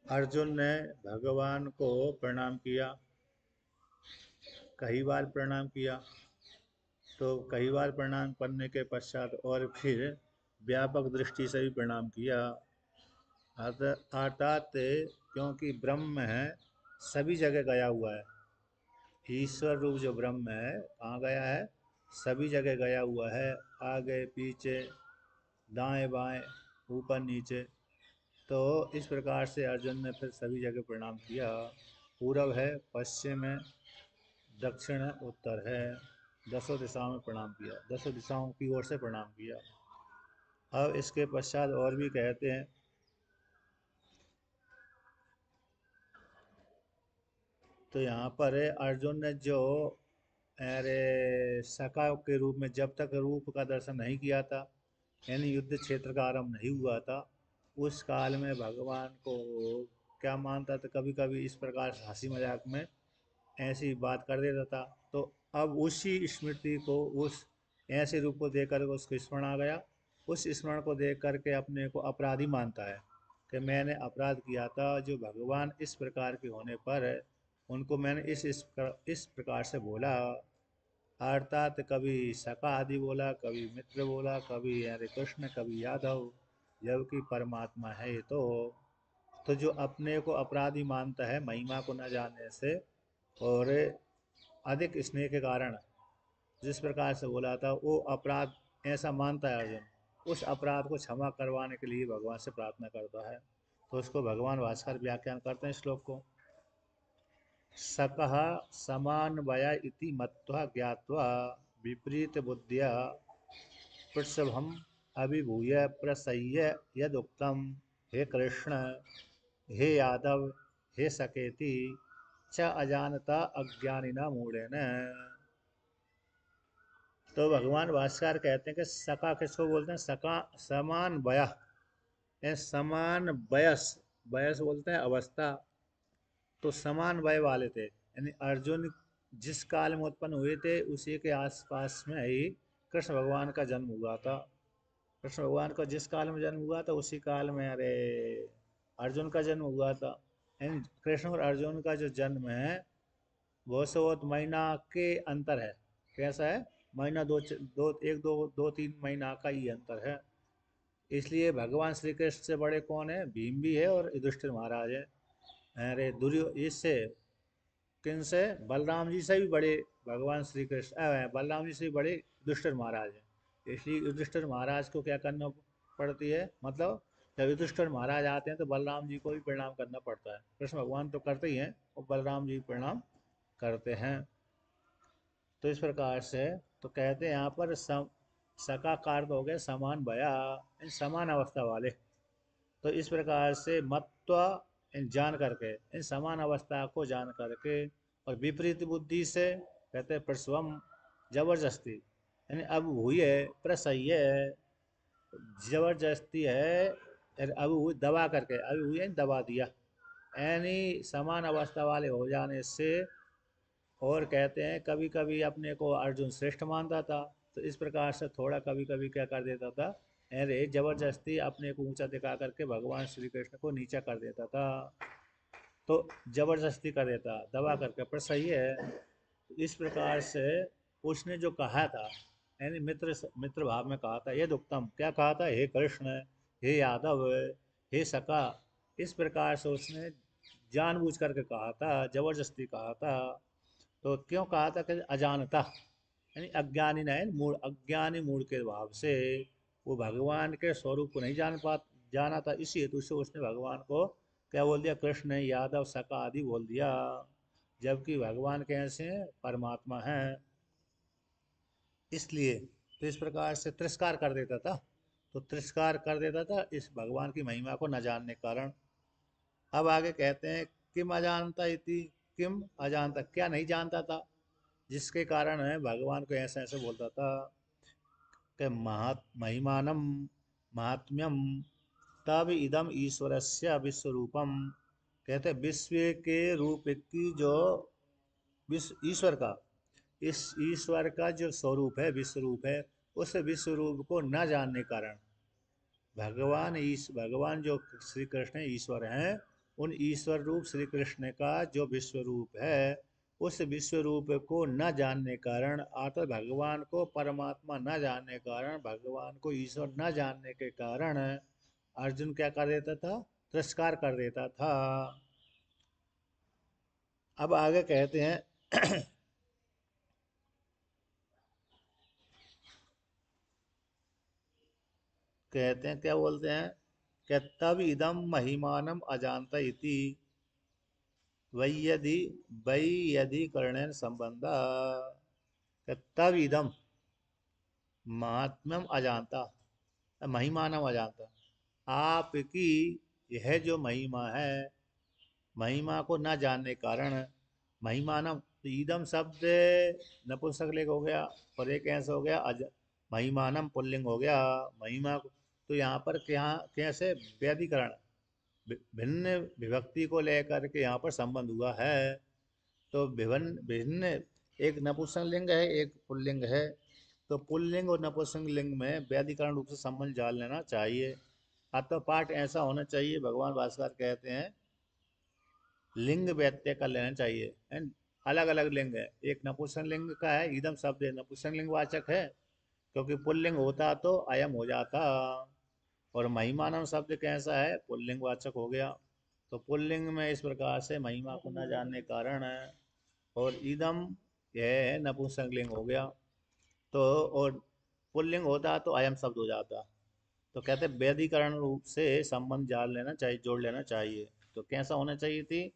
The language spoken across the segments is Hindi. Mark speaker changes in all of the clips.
Speaker 1: अर्जुन ने भगवान को प्रणाम किया, कई बार प्रणाम किया। तो कई बार प्रणाम करने के पश्चात और फिर व्यापक दृष्टि से भी प्रणाम किया। अर्थात क्योंकि ब्रह्म है, सभी जगह गया हुआ है। ईश्वर रूप जो ब्रह्म है कहाँ गया है? सभी जगह गया हुआ है, आगे पीछे दाएं बाएं ऊपर नीचे। तो इस प्रकार से अर्जुन ने फिर सभी जगह प्रणाम किया। पूरब है, पश्चिम है, दक्षिण है, उत्तर है, दसों दिशाओं में प्रणाम किया, दसों दिशाओं की ओर से प्रणाम किया। अब इसके पश्चात और भी कहते हैं, तो यहाँ पर अर्जुन ने जो अरे सखा के रूप में जब तक रूप का दर्शन नहीं किया था, यानी युद्ध क्षेत्र का आरंभ नहीं हुआ था, उस काल में भगवान को क्या मानता था, कभी कभी इस प्रकार से हंसी मजाक में ऐसी बात कर देता था। तो अब उसी स्मृति को, उस ऐसे रूप को देख कर उसको स्मरण आ गया। उस स्मरण को देख करके अपने को अपराधी मानता है कि मैंने अपराध किया था, जो भगवान इस प्रकार के होने पर उनको मैंने इस प्रकार से बोला। अर्थात कभी सका आदि बोला, कभी मित्र बोला, कभी हरे कृष्ण, कभी यादव, जबकि परमात्मा है ये तो जो अपने को अपराधी मानता है महिमा को न जानने से और अधिक स्नेह के कारण, जिस प्रकार से बोला था वो अपराध ऐसा मानता है अर्जुन, उस अपराध को क्षमा करवाने के लिए भगवान से प्रार्थना करता है। तो उसको भगवान भास्कर व्याख्यान करते हैं श्लोक को। सकः समान्वय इति मत्वा ज्ञात्वा विपरीत बुद्धिया पृषभम अभिभूय प्रसह्य यदुक्तम, हे कृष्ण, हे यादव, हे सकेति च अजानता अज्ञानिना मूढ़ेन। तो भगवान भास्कर कहते हैं कि सका किसको बोलते हैं? सका समान वय, समान वयस, वयस बोलते हैं अवस्था। तो समान वय वाले थे, यानी अर्जुन जिस काल में उत्पन्न हुए थे उसी के आसपास में ही कृष्ण भगवान का जन्म हुआ था। कृष्ण भगवान का जिस काल में जन्म हुआ था उसी काल में अरे अर्जुन का जन्म हुआ था। यानी कृष्ण और अर्जुन का जो जन्म है वो बहुत महीना के अंतर है। कैसा है? महीना दो दो एक दो दो तीन महीना का ही अंतर है। इसलिए भगवान श्री कृष्ण से बड़े कौन है? भीम भी है और युधिष्ठिर महाराज है। अरे दुर्यो इससे किन से? बलराम जी से भी बड़े भगवान श्री कृष्ण, बलराम जी से भी बड़े युधिष्ठिर महाराज हैं। इसलिए युधिष्ठिर महाराज को क्या करना पड़ती है, मतलब जब युधिष्ठिर महाराज आते हैं तो बलराम जी को भी प्रणाम करना पड़ता है। कृष्ण भगवान तो करते ही हैं और बलराम जी प्रणाम करते हैं। तो इस प्रकार से तो कहते हैं यहाँ पर सका का अर्थ हो गया समान भया, समान अवस्था वाले। तो इस प्रकार से मत्व जान करके, इन समान अवस्था को जान करके और विपरीत बुद्धि से कहते हैं प्रसवम, जबरदस्ती, यानी अब हुई है प्रसह्य है, जबरदस्ती है, अब हुई दबा करके, अभी हुई है दबा दिया, यानी समान अवस्था वाले हो जाने से। और कहते हैं कभी कभी अपने को अर्जुन श्रेष्ठ मानता था, तो इस प्रकार से थोड़ा कभी कभी क्या कर देता था, अरे जबरदस्ती अपने को ऊंचा दिखा करके भगवान श्री कृष्ण को नीचा कर देता था। तो जबरदस्ती कर देता दबा करके, पर सही है। तो इस प्रकार से उसने जो कहा था, यानी मित्र मित्र भाव में कहा था, ये दुक्तम क्या कहा था, हे कृष्ण, हे यादव, हे सका, इस प्रकार से उसने जानबूझ करके कहा था, जबरदस्ती कहा था। तो क्यों कहा था कि अजानता, यानी अज्ञानी नहीं, मूड अज्ञानी मूड के भाव से वो भगवान के स्वरूप को नहीं जाना था। इसी हेतु से उसने भगवान को क्या बोल दिया, कृष्ण, यादव, सका आदि बोल दिया, जबकि भगवान कैसे हैं? परमात्मा हैं। इसलिए तो इस प्रकार से तिरस्कार कर देता था, तो तिरस्कार कर देता था इस भगवान की महिमा को न जानने के कारण। अब आगे कहते हैं किम अजानता इति, किम अजानता क्या नहीं जानता था, जिसके कारण है भगवान को ऐसे ऐसे बोलता था कि महिमानम महात्म्यम तब इदम ईश्वरस्य विश्वरूपम। कहते हैं विश्व के रूप की जो विश्व ईश्वर का, इस ईश्वर का जो स्वरूप है, विश्व रूप है, उस विश्व रूप को न जानने के कारण भगवान जो श्री कृष्ण ईश्वर हैं, उन ईश्वर रूप श्री कृष्ण का जो विश्व रूप है, उस विश्व रूप को न जानने कारण, अर्थात भगवान को परमात्मा न जानने कारण, भगवान को ईश्वर न जानने के कारण अर्जुन क्या कर देता था? तिरस्कार कर देता था। अब आगे कहते हैं कहते हैं क्या बोलते हैं कि तब इदम महिमानम अजानता इति वैयदि वैयदि करणेन संबंध, तब इदम महात्म्यम अजानता, महिमानम अजानता, आपकी यह जो महिमा है, महिमा को न जानने कारण, महिमानम, तो ईदम शब्द नपुंसकलिंग हो गया और एक ऐसा हो गया महिमानम पुल्लिंग हो गया। महिमा को तो यहाँ पर क्या कैसे व्याधिकरण, भिन्न विभक्ति को लेकर के यहाँ पर संबंध हुआ है। तो विभिन्न भिन्न, एक नपुंसकलिंग है एक पुल्लिंग है, तो पुल्लिंग और नपुंसकलिंग में व्याधिकरण रूप से संबंध जान लेना चाहिए। अतः पाठ ऐसा होना चाहिए, भगवान भास्कर कहते हैं लिंग व्यत्यय कर लेना चाहिए। एंड अलग अलग लिंग है, एक नपुंसक लिंग का है, इदम शब्द नपुंसक लिंग वाचक है, क्योंकि पुल्लिंग होता तो अयम हो जाता। और महिमानम शब्द कैसा है? पुल्लिंग वाचक हो गया। तो पुल्लिंग में इस प्रकार से महिमा को न जानने कारण है, और इदम यह है नपुंसक लिंग हो गया। तो और पुल्लिंग होता तो अयम शब्द हो जाता। तो कहते वैदिकरण रूप से संबंध जान लेना चाहिए, जोड़ लेना चाहिए। तो कैसा होना चाहिए थी?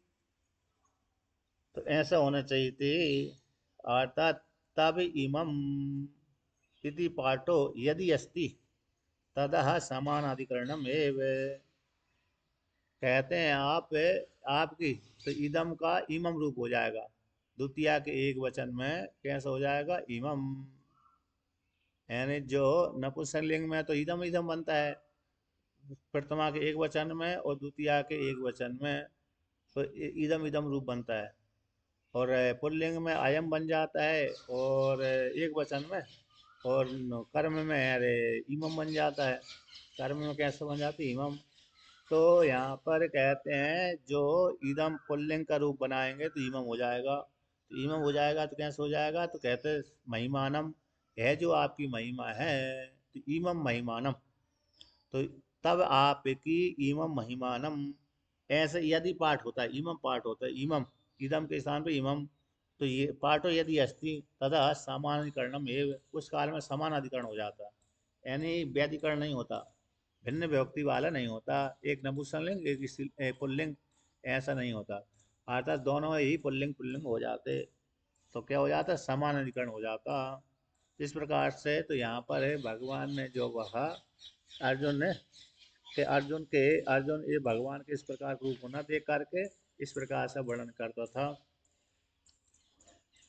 Speaker 1: तो ऐसा होना चाहिए थी, अर्थात तब इमम इति पाठो यदि अस्ति तदह समानाधिकरणम एव। कहते हैं आपकी, तो इदम का इमम रूप हो जाएगा, द्वितीया के एक वचन में कैसा हो जाएगा? इमम। यानी जो नपुंसकलिंग में तो इदम इदम बनता है प्रथमा के एक वचन में, और द्वितीया के एक वचन में तो इदम इदम रूप बनता है। और पुल्लिंग में अयम बन जाता है, और एक वचन में, और कर्म में अरे इमम बन जाता है। कर्म में कैसे बन जाती है? इमम। तो यहाँ पर कहते हैं जो इदम पुल्लिंग का रूप बनाएंगे तो इमम हो जाएगा। तो इमम हो जाएगा तो कैसे हो जाएगा? तो कहते हैं महिमानम, है जो आपकी महिमा है, तो इमम महिमानम, तो तब आपकी इमम महिमानम, ऐसे यदि पाठ होता है, इमम पाठ होता है, इमम इदम के स्थान पे इमम, तो ये पाठो यदि अस्ति तथा समानाधिकरणम एव, उस काल में समान अधिकरण हो जाता, यानी व्याधिकरण नहीं होता, भिन्न विभक्ति वाला नहीं होता, एक नपुंसकलिंग एक पुल्लिंग, ऐसा नहीं होता। अर्थात दोनों ही पुल्लिंग पुल्लिंग हो जाते, तो क्या हो जाता? समान अधिकरण हो जाता। इस प्रकार से तो यहाँ पर है भगवान ने जो कहा अर्जुन ने, कि अर्जुन ये भगवान के इस प्रकार रूप होना देख करके इस प्रकार से वर्णन करता था।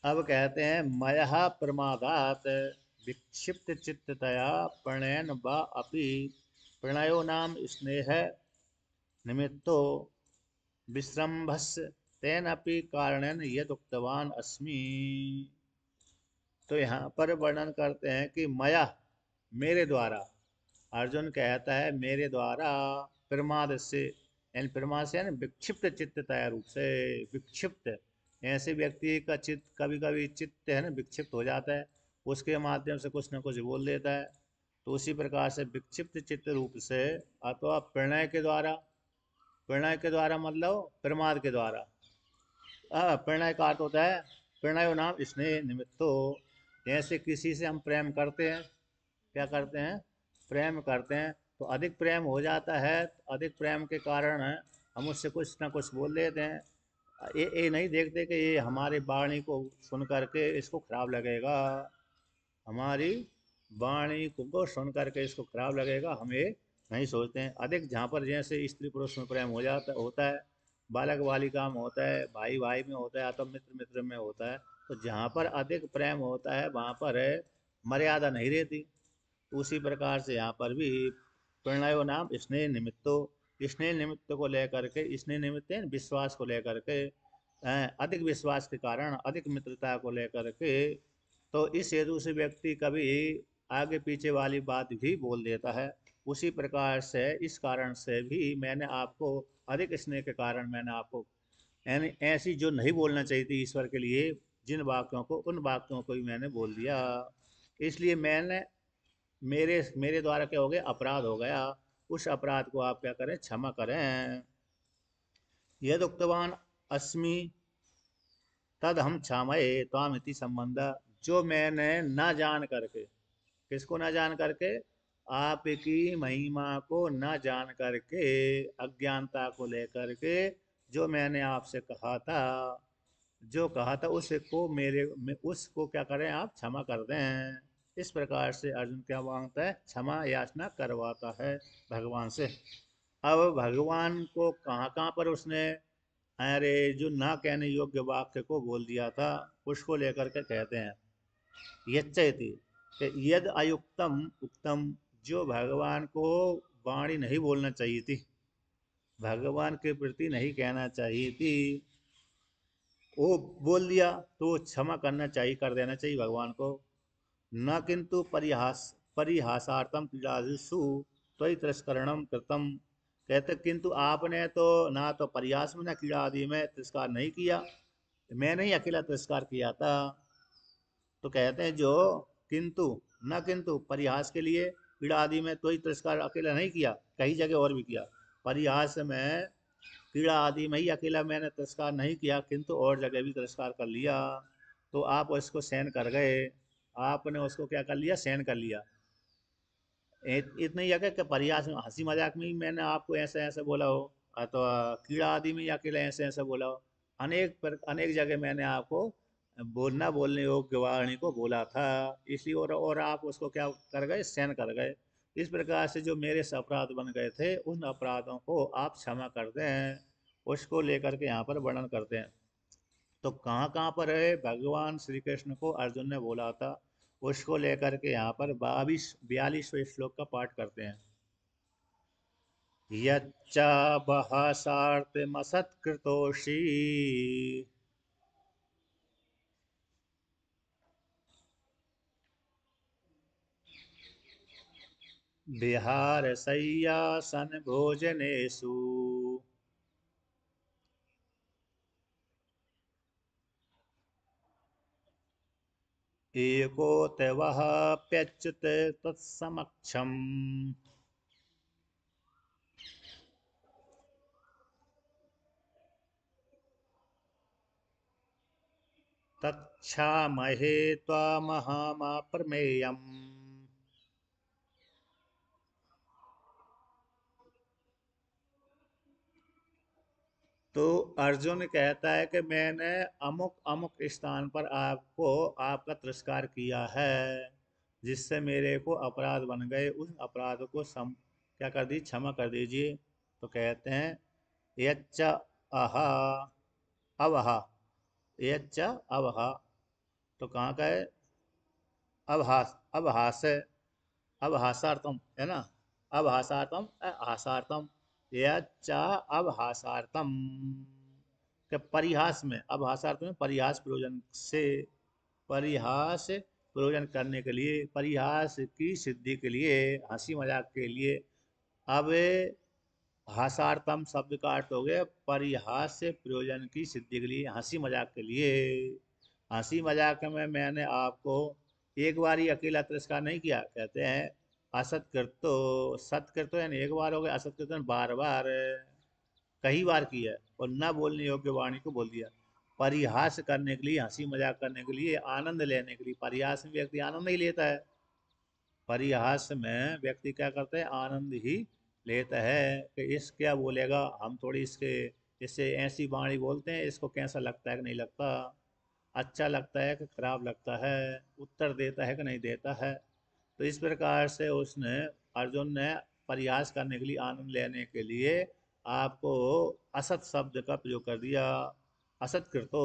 Speaker 1: अब कहते हैं मयः प्रमादात विक्षिप्त चित्ततया प्रणयन व अपि प्रणयो नाम स्नेह निमित्तो विश्रम्भस्य तेन अपि कारणेन यद उक्तवान अस्मि। तो यहाँ पर वर्णन करते हैं कि मया, मेरे द्वारा, अर्जुन कहता है मेरे द्वारा, प्रमाद से, यानी प्रमाद से यानी विक्षिप्त चित्ततया रूप से, विक्षिप्त, ऐसे व्यक्ति का चित्त कभी कभी चित्त है ना विक्षिप्त हो जाता है, उसके माध्यम से कुछ न कुछ बोल देता है। तो उसी प्रकार से विक्षिप्त चित्त रूप से, अथवा प्रणय के द्वारा, प्रणय के द्वारा मतलब प्रमाद के द्वारा, प्रणय का अर्थ होता है प्रणय नाम स्नेह निमित्तो, जैसे किसी से हम प्रेम करते हैं, क्या करते हैं? प्रेम करते हैं, तो अधिक प्रेम हो जाता है, तो अधिक प्रेम के कारण हम उससे कुछ ना कुछ बोल देते हैं। ये नहीं देखते कि ये हमारी वाणी को सुन करके इसको खराब लगेगा, हमारी वाणी को सुन करके इसको खराब लगेगा, हम ये नहीं सोचते हैं। अधिक जहाँ पर जैसे स्त्री पुरुष में प्रेम हो जाता होता है, बालक बालिका में होता है, भाई भाई में होता है, अथवा मित्र मित्र में होता है, तो जहाँ पर अधिक प्रेम होता है वहाँ पर मर्यादा नहीं रहती। उसी प्रकार से यहाँ पर भी प्रणयो नाम स्नेह निमित्तो, स्नेह निमित्त को लेकर के, स्नेह निमित्त है विश्वास को लेकर के, अधिक विश्वास के कारण, अधिक मित्रता को लेकर के, तो इस हेतु से व्यक्ति कभी आगे पीछे वाली बात भी बोल देता है। उसी प्रकार से इस कारण से भी मैंने आपको अधिक स्नेह के कारण मैंने आपको यानी ऐसी जो नहीं बोलना चाहिए थी ईश्वर के लिए जिन वाक्यों को उन वाक्यों को भी मैंने बोल दिया। इसलिए मैंने मेरे मेरे द्वारा क्या हो गया अपराध हो गया। उस अपराध को आप क्या करें क्षमा करें। यद उक्तवान अस्मि तद हम क्षामये त्वाम इति संबंध। जो मैंने न जान करके किसको न जान करके आपकी महिमा को न जान करके अज्ञानता को लेकर के जो मैंने आपसे कहा था जो कहा था उसको उसको क्या करें आप क्षमा कर दें। इस प्रकार से अर्जुन क्या मांगता है क्षमा याचना करवाता है भगवान से। अब भगवान को कहाँ कहाँ पर उसने अरे जो ना कहने योग्य वाक्य को बोल दिया था उसको लेकर के कहते हैं यच्चयति यद अयुक्तम उक्तम। जो भगवान को वाणी नहीं बोलना चाहिए थी भगवान के प्रति नहीं कहना चाहिए थी वो बोल दिया तो वो क्षमा करना चाहिए कर देना चाहिए भगवान को। न किंतु परिहासार्थम क्रीडादिषु त्वयि तिरस्करणम कृतम। कहते किंतु आपने तो ना तो परिहास में ना क्रीड़ा आदि में तिरस्कार नहीं किया। मैंने ही अकेला तिरस्कार किया था। तो कहते हैं जो किंतु न किंतु परिहास के लिए क्रीड़ा आदि में तो ही तिरस्कार अकेला नहीं किया कई जगह और भी किया। परिहास में क्रीड़ा आदि में ही अकेला मैंने तिरस्कार नहीं किया किंतु और जगह भी तिरस्कार कर लिया। तो आप उसको सहन कर गए। आपने उसको क्या कर लिया सहन कर लिया। इतना ही है कि परिहास में हंसी मजाक में ही मैंने आपको ऐसे ऐसे बोला हो तो कीड़ा आदि में ही अकेले ऐसे ऐसे बोला हो। अनेक जगह मैंने आपको बोलना बोलने योग्य वाणी को बोला था। इसलिए और आप उसको क्या कर गए सहन कर गए। इस प्रकार से जो मेरे से अपराध बन गए थे उन अपराधों को आप क्षमा करते हैं उसको लेकर के यहाँ पर वर्णन करते हैं। तो कहाँ कहाँ पर है भगवान श्री कृष्ण को अर्जुन ने बोला था उसको लेकर के यहाँ पर 42वें श्लोक का पाठ करते हैं। यच्चा बहसार्थ विहार शय्यासन भोजनेषु एको तवः प्यच्युत तत्समक्षम्। तच्छामहे त्वामहमप्रमेयम्। तो अर्जुन कहता है कि मैंने अमुक अमुक स्थान पर आपको आपका तिरस्कार किया है जिससे मेरे को अपराध बन गए उस अपराध को क्या कर दी क्षमा कर दीजिए। तो कहते हैं यच्च अहा अवहा यच्च अवहा। तो कहाँ का है अवहास अवहास है अवहासार्थम है ना। अवहासार्थम हासार्थम यच्च अवहासार्थम के परिहास में अवहासार्थ में परिहास प्रयोजन से परिहास प्रयोजन करने के लिए परिहास की सिद्धि के लिए हंसी मजाक के लिए। अब हासार्थम शब्द का अर्थ हो गया परिहास से प्रयोजन की सिद्धि के लिए हंसी मजाक के लिए। हंसी मजाक में मैंने आपको एक बार ही अकेला तिरस्कार नहीं किया। कहते हैं असत्कृतो सत्कृतो यानी एक बार हो गया असत्कृतो यानी बार बार कई बार किया और न बोलने योग्य वाणी को बोल दिया। परिहास करने के लिए हंसी मजाक करने के लिए आनंद लेने के लिए परिहास में व्यक्ति आनंद नहीं लेता है। परिहास में व्यक्ति क्या करता है आनंद ही लेता है कि इस क्या बोलेगा हम थोड़ी इसके इससे ऐसी वाणी बोलते हैं इसको कैसा लगता है कि नहीं लगता अच्छा लगता है कि खराब लगता है उत्तर देता है कि नहीं देता है। तो इस प्रकार से उसने अर्जुन ने परिहास करने के लिए आनंद लेने के लिए आपको असत शब्द का प्रयोग कर दिया। असत कृतो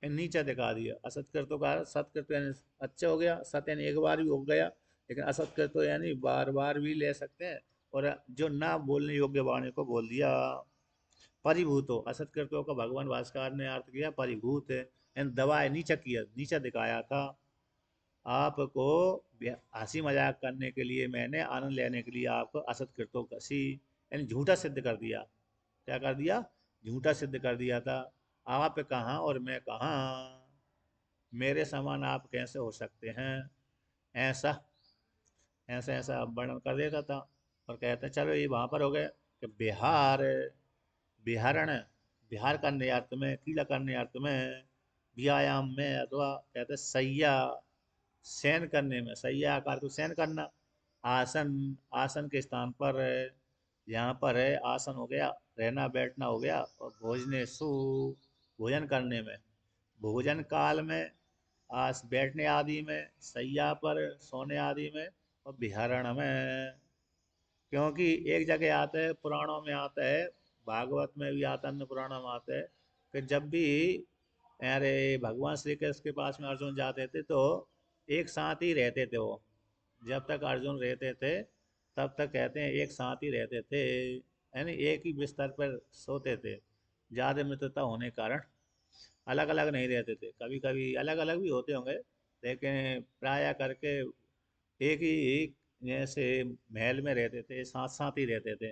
Speaker 1: नीचा दिखा दिया असत कृतो का सत्कृत यानी अच्छा हो गया सत यानी एक बार भी हो गया लेकिन असत कृतो यानी बार बार भी ले सकते हैं। और जो ना बोलने योग्य वाणी को बोल दिया। परिभूत हो असत कृतो का भगवान भास्कर ने अर्थ किया परिभूत है यानी दबाए नीचा किया नीचा दिखाया था। आपको हंसी मजाक करने के लिए मैंने, आनंद लेने के लिए आपको असत कृतो कसी, यानी झूठा सिद्ध कर दिया। क्या कर दिया? झूठा सिद्ध कर दिया था। आप कहाँ और मैं कहाँ, मेरे समान आप कैसे हो सकते हैं, ऐसा ऐसा ऐसा वर्णन कर देता था। और कहते हैं चलो ये वहाँ पर हो गए कि बिहार, बिहारण, बिहार करने अर्थ में, कीला करने अर्थ में, व्यायाम में, अथवा कहते हैं सैया, शयन करने में, सैया आकार को शयन करना, आसन, आसन के स्थान पर यहाँ पर है आसन हो गया, रहना बैठना हो गया, और भोजने सु, भोजन करने में, भोजन काल में, आस बैठने आदि में, सैया पर सोने आदि में, और विहरण में। क्योंकि एक जगह आता है, पुराणों में आता है, भागवत में भी आता है, अन्य पुराणों में आता है कि जब भी अरे भगवान श्री कृष्ण के पास में अर्जुन जाते थे तो एक साथ ही रहते थे वो। जब तक अर्जुन रहते थे तब तक कहते हैं एक साथ ही रहते थे, यानी एक ही बिस्तर पर सोते थे। ज़्यादा मित्रता होने के कारण अलग अलग नहीं रहते थे, कभी कभी अलग अलग भी होते होंगे, लेकिन प्राय करके एक ही जैसे महल में रहते थे, साथ साथ ही रहते थे।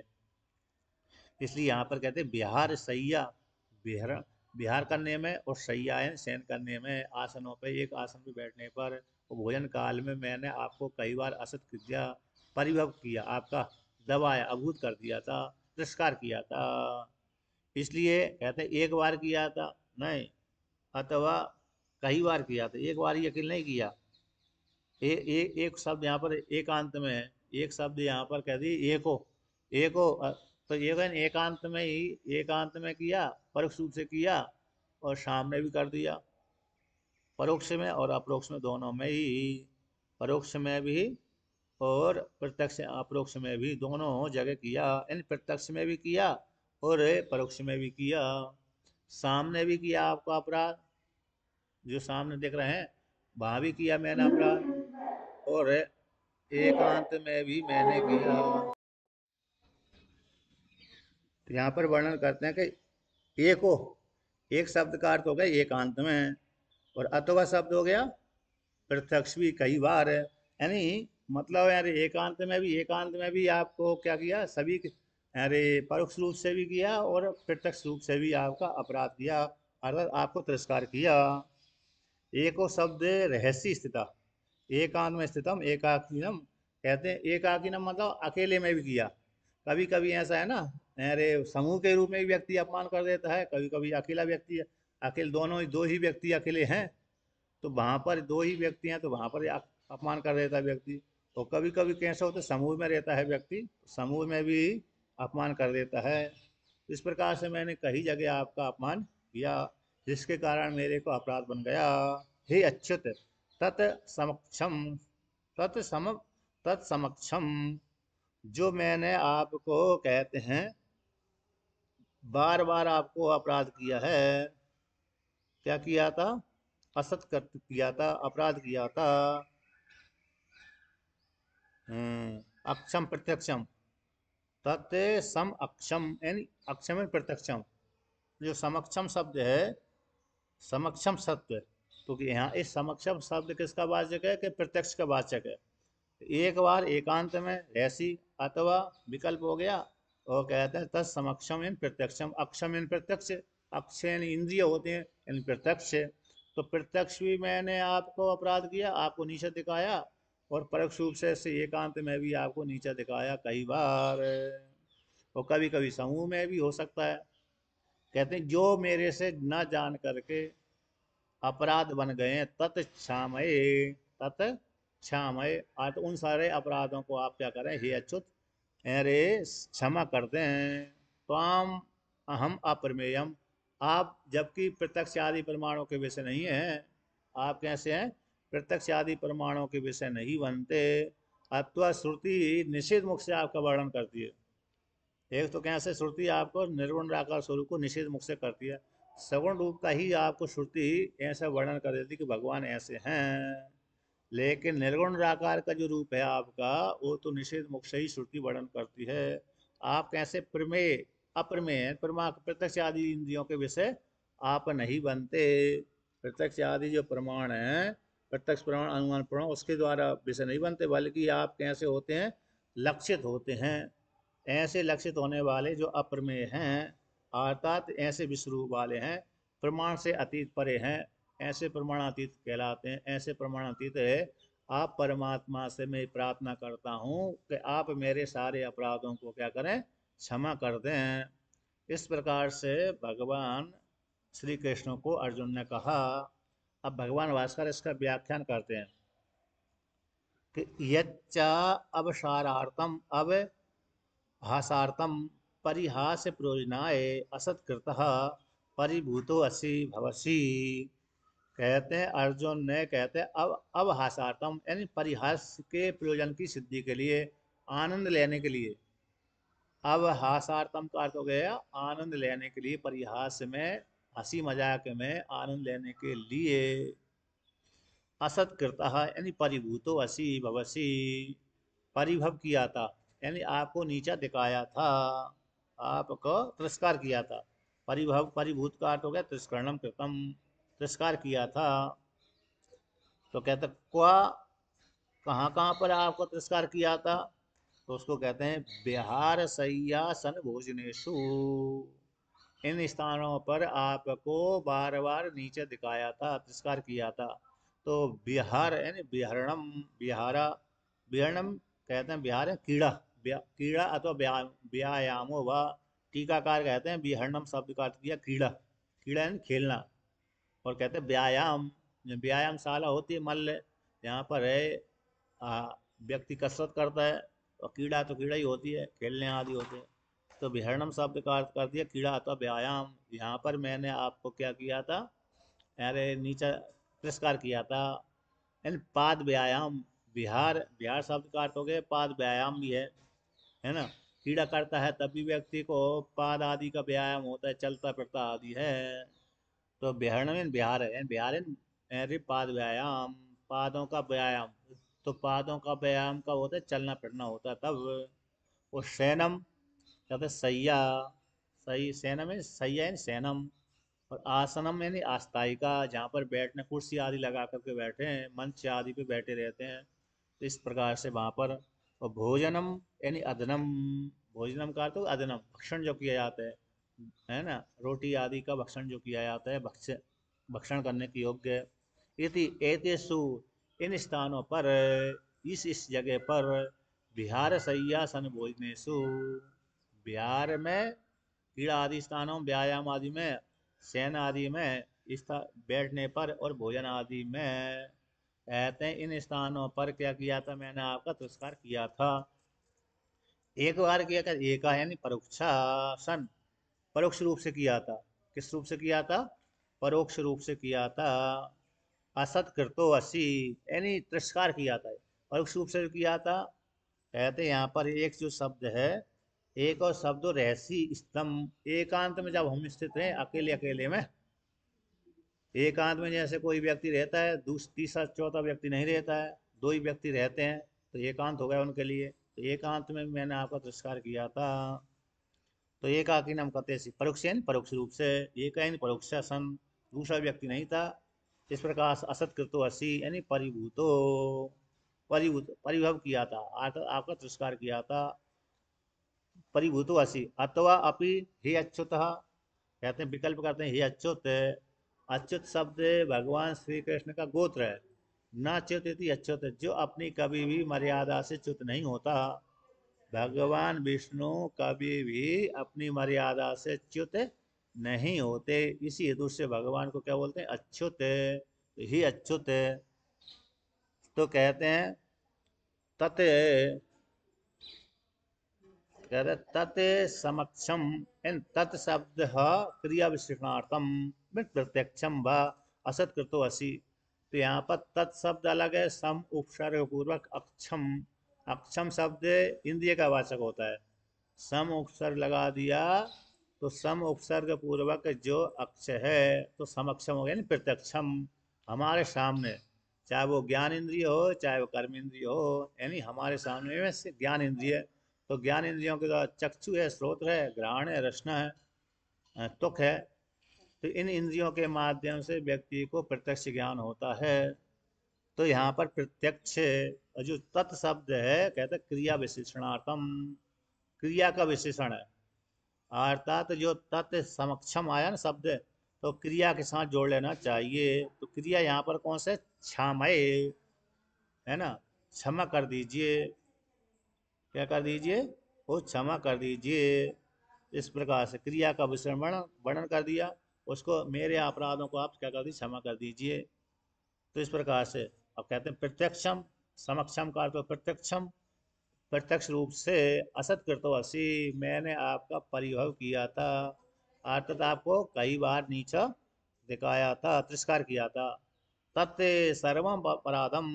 Speaker 1: इसलिए यहाँ पर कहते हैं बिहार सैया, बिहार, बिहार करने में और शय्यायन शयन करने में, आसनों पे, एक आसन पे बैठने पर, और भोजन काल में मैंने आपको कई बार असत कृत्या परिभव किया, आपका दबाया, अभूत कर दिया था, तिरस्कार किया था। इसलिए कहते हैं एक बार किया था नहीं, अथवा कई बार किया था, एक बार ही अकेले नहीं किया। एक शब्द यहाँ पर एकांत में है, एक शब्द यहाँ पर कह दी एको, एको तो एकांत में ही, एकांत में किया, परोक्ष रूप से किया, और सामने भी कर दिया, परोक्ष में और अपरोक्ष में दोनों में ही, परोक्ष में भी और प्रत्यक्ष अपरोक्ष में भी दोनों जगह किया, यानी प्रत्यक्ष में भी किया और परोक्ष में भी किया। सामने भी किया आपका अपराध, जो सामने दिख रहे हैं वहां भी किया मैंने अपराध, और एकांत में भी मैंने किया। तो यहाँ पर वर्णन करते हैं कि एको, एक शब्द का अर्थ हो गया एकांत में, और अथवा शब्द हो गया प्रत्यक्ष भी कई बार है, यानी मतलब यार एकांत में भी आपको क्या किया, सभी अरे परोक्ष रूप से भी किया और प्रत्यक्ष रूप से भी आपका अपराध किया, अर्थात आपको तिरस्कार किया। एको शब्द रहस्य स्थिता, एकांत में स्थितम एकाकीनम, कहते हैं एकाकीनम मतलब अकेले में भी किया। कभी कभी ऐसा है ना, अरे समूह के रूप में भी व्यक्ति अपमान कर देता है, कभी कभी अकेला व्यक्ति है, अकेले दोनों ही, दो ही व्यक्ति अकेले हैं तो वहां पर दो ही व्यक्ति हैं तो वहां पर अपमान कर देता है व्यक्ति। तो कभी कभी कैसा होता है, समूह में रहता है व्यक्ति, समूह में भी अपमान कर देता है। इस प्रकार से मैंने कई जगह आपका अपमान किया, जिसके कारण मेरे को अपराध बन गया। हे अच्युत, तत् समक्षम, तत्सम तत्समक्षम, जो मैंने आपको कहते हैं बार बार आपको अपराध किया है। क्या किया था? असत कर किया था, अपराध किया था। अक्षम प्रत्यक्षम, तत् सम अक्षम, यानी अक्षम है प्रत्यक्षम। जो समक्षम शब्द है, समक्षम सत्य, तो यहाँ इस समक्षम शब्द किसका वाचक है कि प्रत्यक्ष का वाचक है। एक बार एकांत में ऐसी, अथवा विकल्प हो गया, और कहते हैं तत्समक्षम इन प्रत्यक्षम, अक्षम इन प्रत्यक्ष, अक्ष यानी इंद्रिय होते हैं, इन प्रत्यक्ष। तो प्रत्यक्ष भी मैंने आपको अपराध किया, आपको नीचा दिखाया, और परोक्ष रूप से एकांत में भी आपको नीचा दिखाया कई बार, और कभी कभी समूह में भी हो सकता है। कहते हैं जो मेरे से न जान करके अपराध बन गए हैं, तत्क्षामये, तत्क्षामये, तो उन सारे अपराधों को आप क्या करें, हे अच्युत, अरे क्षमा करते हैं। त्वाम अहम अप्रमेयम, आप जबकि प्रत्यक्ष आदि प्रमाणों के विषय नहीं हैं, आप कैसे हैं, प्रत्यक्ष आदि प्रमाणों के विषय नहीं बनते। अथवा श्रुति निषेध मुख से आपका वर्णन करती है। एक तो कैसे श्रुति आपको निर्गुण निराकार स्वरूप को निषेध मुख से करती है, सगुण रूप का ही आपको श्रुति ऐसा वर्णन कर देती कि भगवान ऐसे हैं। लेकिन निर्गुण निराकार का जो रूप है आपका, वो तो निषेध मुख से ही श्रुति वर्णन करती है। आप कैसे प्रमेय, अप्रमेय, प्रमा प्रत्यक्ष आदि इंद्रियों के विषय आप नहीं बनते। प्रत्यक्ष आदि जो प्रमाण हैं प्रत्यक्ष प्रमाण अनुमान प्रमाण उसके द्वारा विषय नहीं बनते, बल्कि आप कैसे होते हैं, लक्षित होते हैं। ऐसे लक्षित होने वाले जो अप्रमेय हैं, अर्थात ऐसे विश्वरूप वाले हैं, प्रमाण से अतीत परे हैं, ऐसे प्रमाणातीत कहलाते हैं। ऐसे प्रमाणातीत है, आप परमात्मा से मैं प्रार्थना करता हूँ कि आप मेरे सारे अपराधों को क्या करें, क्षमा कर दें। इस प्रकार से भगवान श्री कृष्ण को अर्जुन ने कहा। अब भगवान भास्कर इसका व्याख्यान करते हैं कि यच्चा अवसारार्थम अब हासार्थम परिहास प्रयोजनाय असत्कृतः परिभूतो असि भवसि। कहते हैं अर्जुन ने, कहते हैं अब हासार्थम यानी परिहास के प्रयोजन की सिद्धि के लिए, आनंद लेने के लिए। अब हासार्थम का अर्थ हो गया आनंद लेने के लिए, परिहास में, हंसी मजाक में आनंद लेने के लिए। असत्कृतः यानी परिभूतो असी भवसी, परिभव किया था यानी आपको नीचा दिखाया था, आपको तिरस्कार किया था। परिभव परिभूत का अर्थ हो गया तिरस्करणम कृतम, तिरस्कार किया था। तो कहते क्या, कहाँ कहाँ पर आपको तिरस्कार किया था, तो उसको कहते हैं बिहार सय्यासन भोजनेशु, इन स्थानों पर आपको बार बार नीचे दिखाया था, तिरस्कार किया था। तो बिहार यानी बिहरणम, बिहारा, बिहरणम कहते हैं बिहार है कीड़ा, कीड़ा अथवा व्यायामो व, टीकाकार कहते हैं बिहरणम शब्द का अर्थ किया कीड़ा, कीड़ा यानी खेलना। और कहते हैं व्यायाम, व्यायामशाला होती है मल्ल, यहाँ पर है व्यक्ति कसरत करता है, और कीड़ा तो कीड़ा ही होती है, खेलने आदि होते हैं। तो विहरणम शब्द का अर्थ कर दिया कीड़ा अथवा व्यायाम। यहाँ पर मैंने आपको क्या किया था, अरे नीचे तिरस्कार किया था, यानी पाद व्यायाम। बिहार, बिहार शब्द का अर्थ हो गया पाद व्यायाम भी है ना। कीड़ा करता है तब भी व्यक्ति को पाद आदि का व्यायाम होता है, चलता फिरता आदि है। तो बिहरण में बिहार है, बिहार है पाद व्यायाम, पादों का व्यायाम। तो पादों का व्यायाम का होता है चलना फिरना होता है तब। वो सैनम कहते सैया, सही सैनम है, सैया यानी सैनम। और आसनम यानी आस्थाई का, जहाँ पर बैठने कुर्सी आदि लगा करके बैठे हैं, मंच आदि पे बैठे रहते हैं, तो इस प्रकार से वहाँ पर। और भोजनम यानी अदनम, भोजनम का अर्थ अदनम, भक्षण जो किया जाता है ना, रोटी आदि का भक्षण जो किया जाता है, भक्षण करने के योग्य। इति एतेषु, इन स्थानों पर, इस जगह पर, विहार शय्यासन भोजनेषु, बिहार में, क्रीड़ा आदि स्थानों, व्यायाम आदि में, शयन आदि में, बैठने पर और भोजन आदि में, कहते हैं इन स्थानों पर क्या किया था, मैंने आपका तिरस्कार किया था। एक बार किया था, एका यानी परोक्षासन, परोक्ष रूप से किया था। किस रूप से किया था, परोक्ष रूप से किया था। असत कृतो असी यानी तिरस्कार किया था, परोक्ष रूप से किया था। कहते यहाँ पर एक जो शब्द है, एक और शब्द रहसी स्तंभ, एकांत में जब हम स्थित हैं अकेले अकेले में, एकांत में जैसे कोई व्यक्ति रहता है, तीसरा चौथा व्यक्ति नहीं रहता है, दो ही व्यक्ति रहते हैं, तो एकांत हो गया उनके लिए। तो एकांत में मैंने आपका तिरस्कार किया था। तो एकाकी नाम कहते हैं परोक्ष यानी परोक्ष रूप से, एक यानी परोक्ष सन, दूसरा व्यक्ति नहीं था। इस प्रकार से असत कृतो असी यानी परिभूतो, परिभूत परिभव किया था, आपका तिरस्कार किया था। परिभूतो असी अथवा अपि हे अच्युत, कहते हैं विकल्प करते हैं हे अच्युत। अच्युत शब्द भगवान श्री कृष्ण का गोत्र है। न च्युत इति अच्युत, जो अपनी कभी भी मर्यादा से च्युत नहीं होता। भगवान विष्णु कभी भी अपनी मर्यादा से च्युत नहीं होते, इसी हेतु से भगवान को क्या बोलते हैं, अच्युत, ही अच्युत। तो कहते हैं तत्, कहते तत् समक्षम, इन तत् शब्द क्रिया विशेषणार्थम प्रत्यक्षम व असत कृतो असी। तो यहाँ पर तत् शब्द अलग है, सम उपसर्ग पूर्वक अक्षम, अक्षम शब्द इंद्रिय का वाचक होता है। सम उपसर्ग लगा दिया तो सम उपसर्ग पूर्वक जो अक्ष है तो समक्षम हो गया ना, प्रत्यक्षम, हमारे सामने, चाहे वो ज्ञान इंद्रिय हो चाहे वो कर्म इंद्रिय हो, यानी हमारे सामने में से ज्ञान इंद्रिय। तो ज्ञान इंद्रियों के द्वारा चक्षु है, श्रोत्र है, घ्राण है, रसना है, त्वक है। तो इन इंद्रियों के माध्यम से व्यक्ति को प्रत्यक्ष ज्ञान होता है। तो यहाँ पर प्रत्यक्ष जो तत् शब्द है कहते हैं क्रिया विशेषणार्थम, क्रिया का विशेषण है। अर्थात जो तत् समक्षम आया ना शब्द, तो क्रिया के साथ जोड़ लेना चाहिए। तो क्रिया यहाँ पर कौन से, क्षमय, है ना, क्षमा कर दीजिए, क्या कर दीजिए, वो क्षमा कर दीजिए। इस प्रकार से क्रिया का विषय वर्णन कर दिया, उसको मेरे अपराधों को आप क्या कर दीजिए, क्षमा कर दीजिए। तो इस प्रकार से अब कहते हैं प्रत्यक्षम, समक्षम का अर्थ प्रत्यक्षम, प्रत्यक्ष रूप से, असत कृतवसी, मैंने आपका परिभव किया था, अर्थात आपको कई बार नीचा दिखाया था, तिरस्कार किया था। तत्ते सर्वम अपराधम,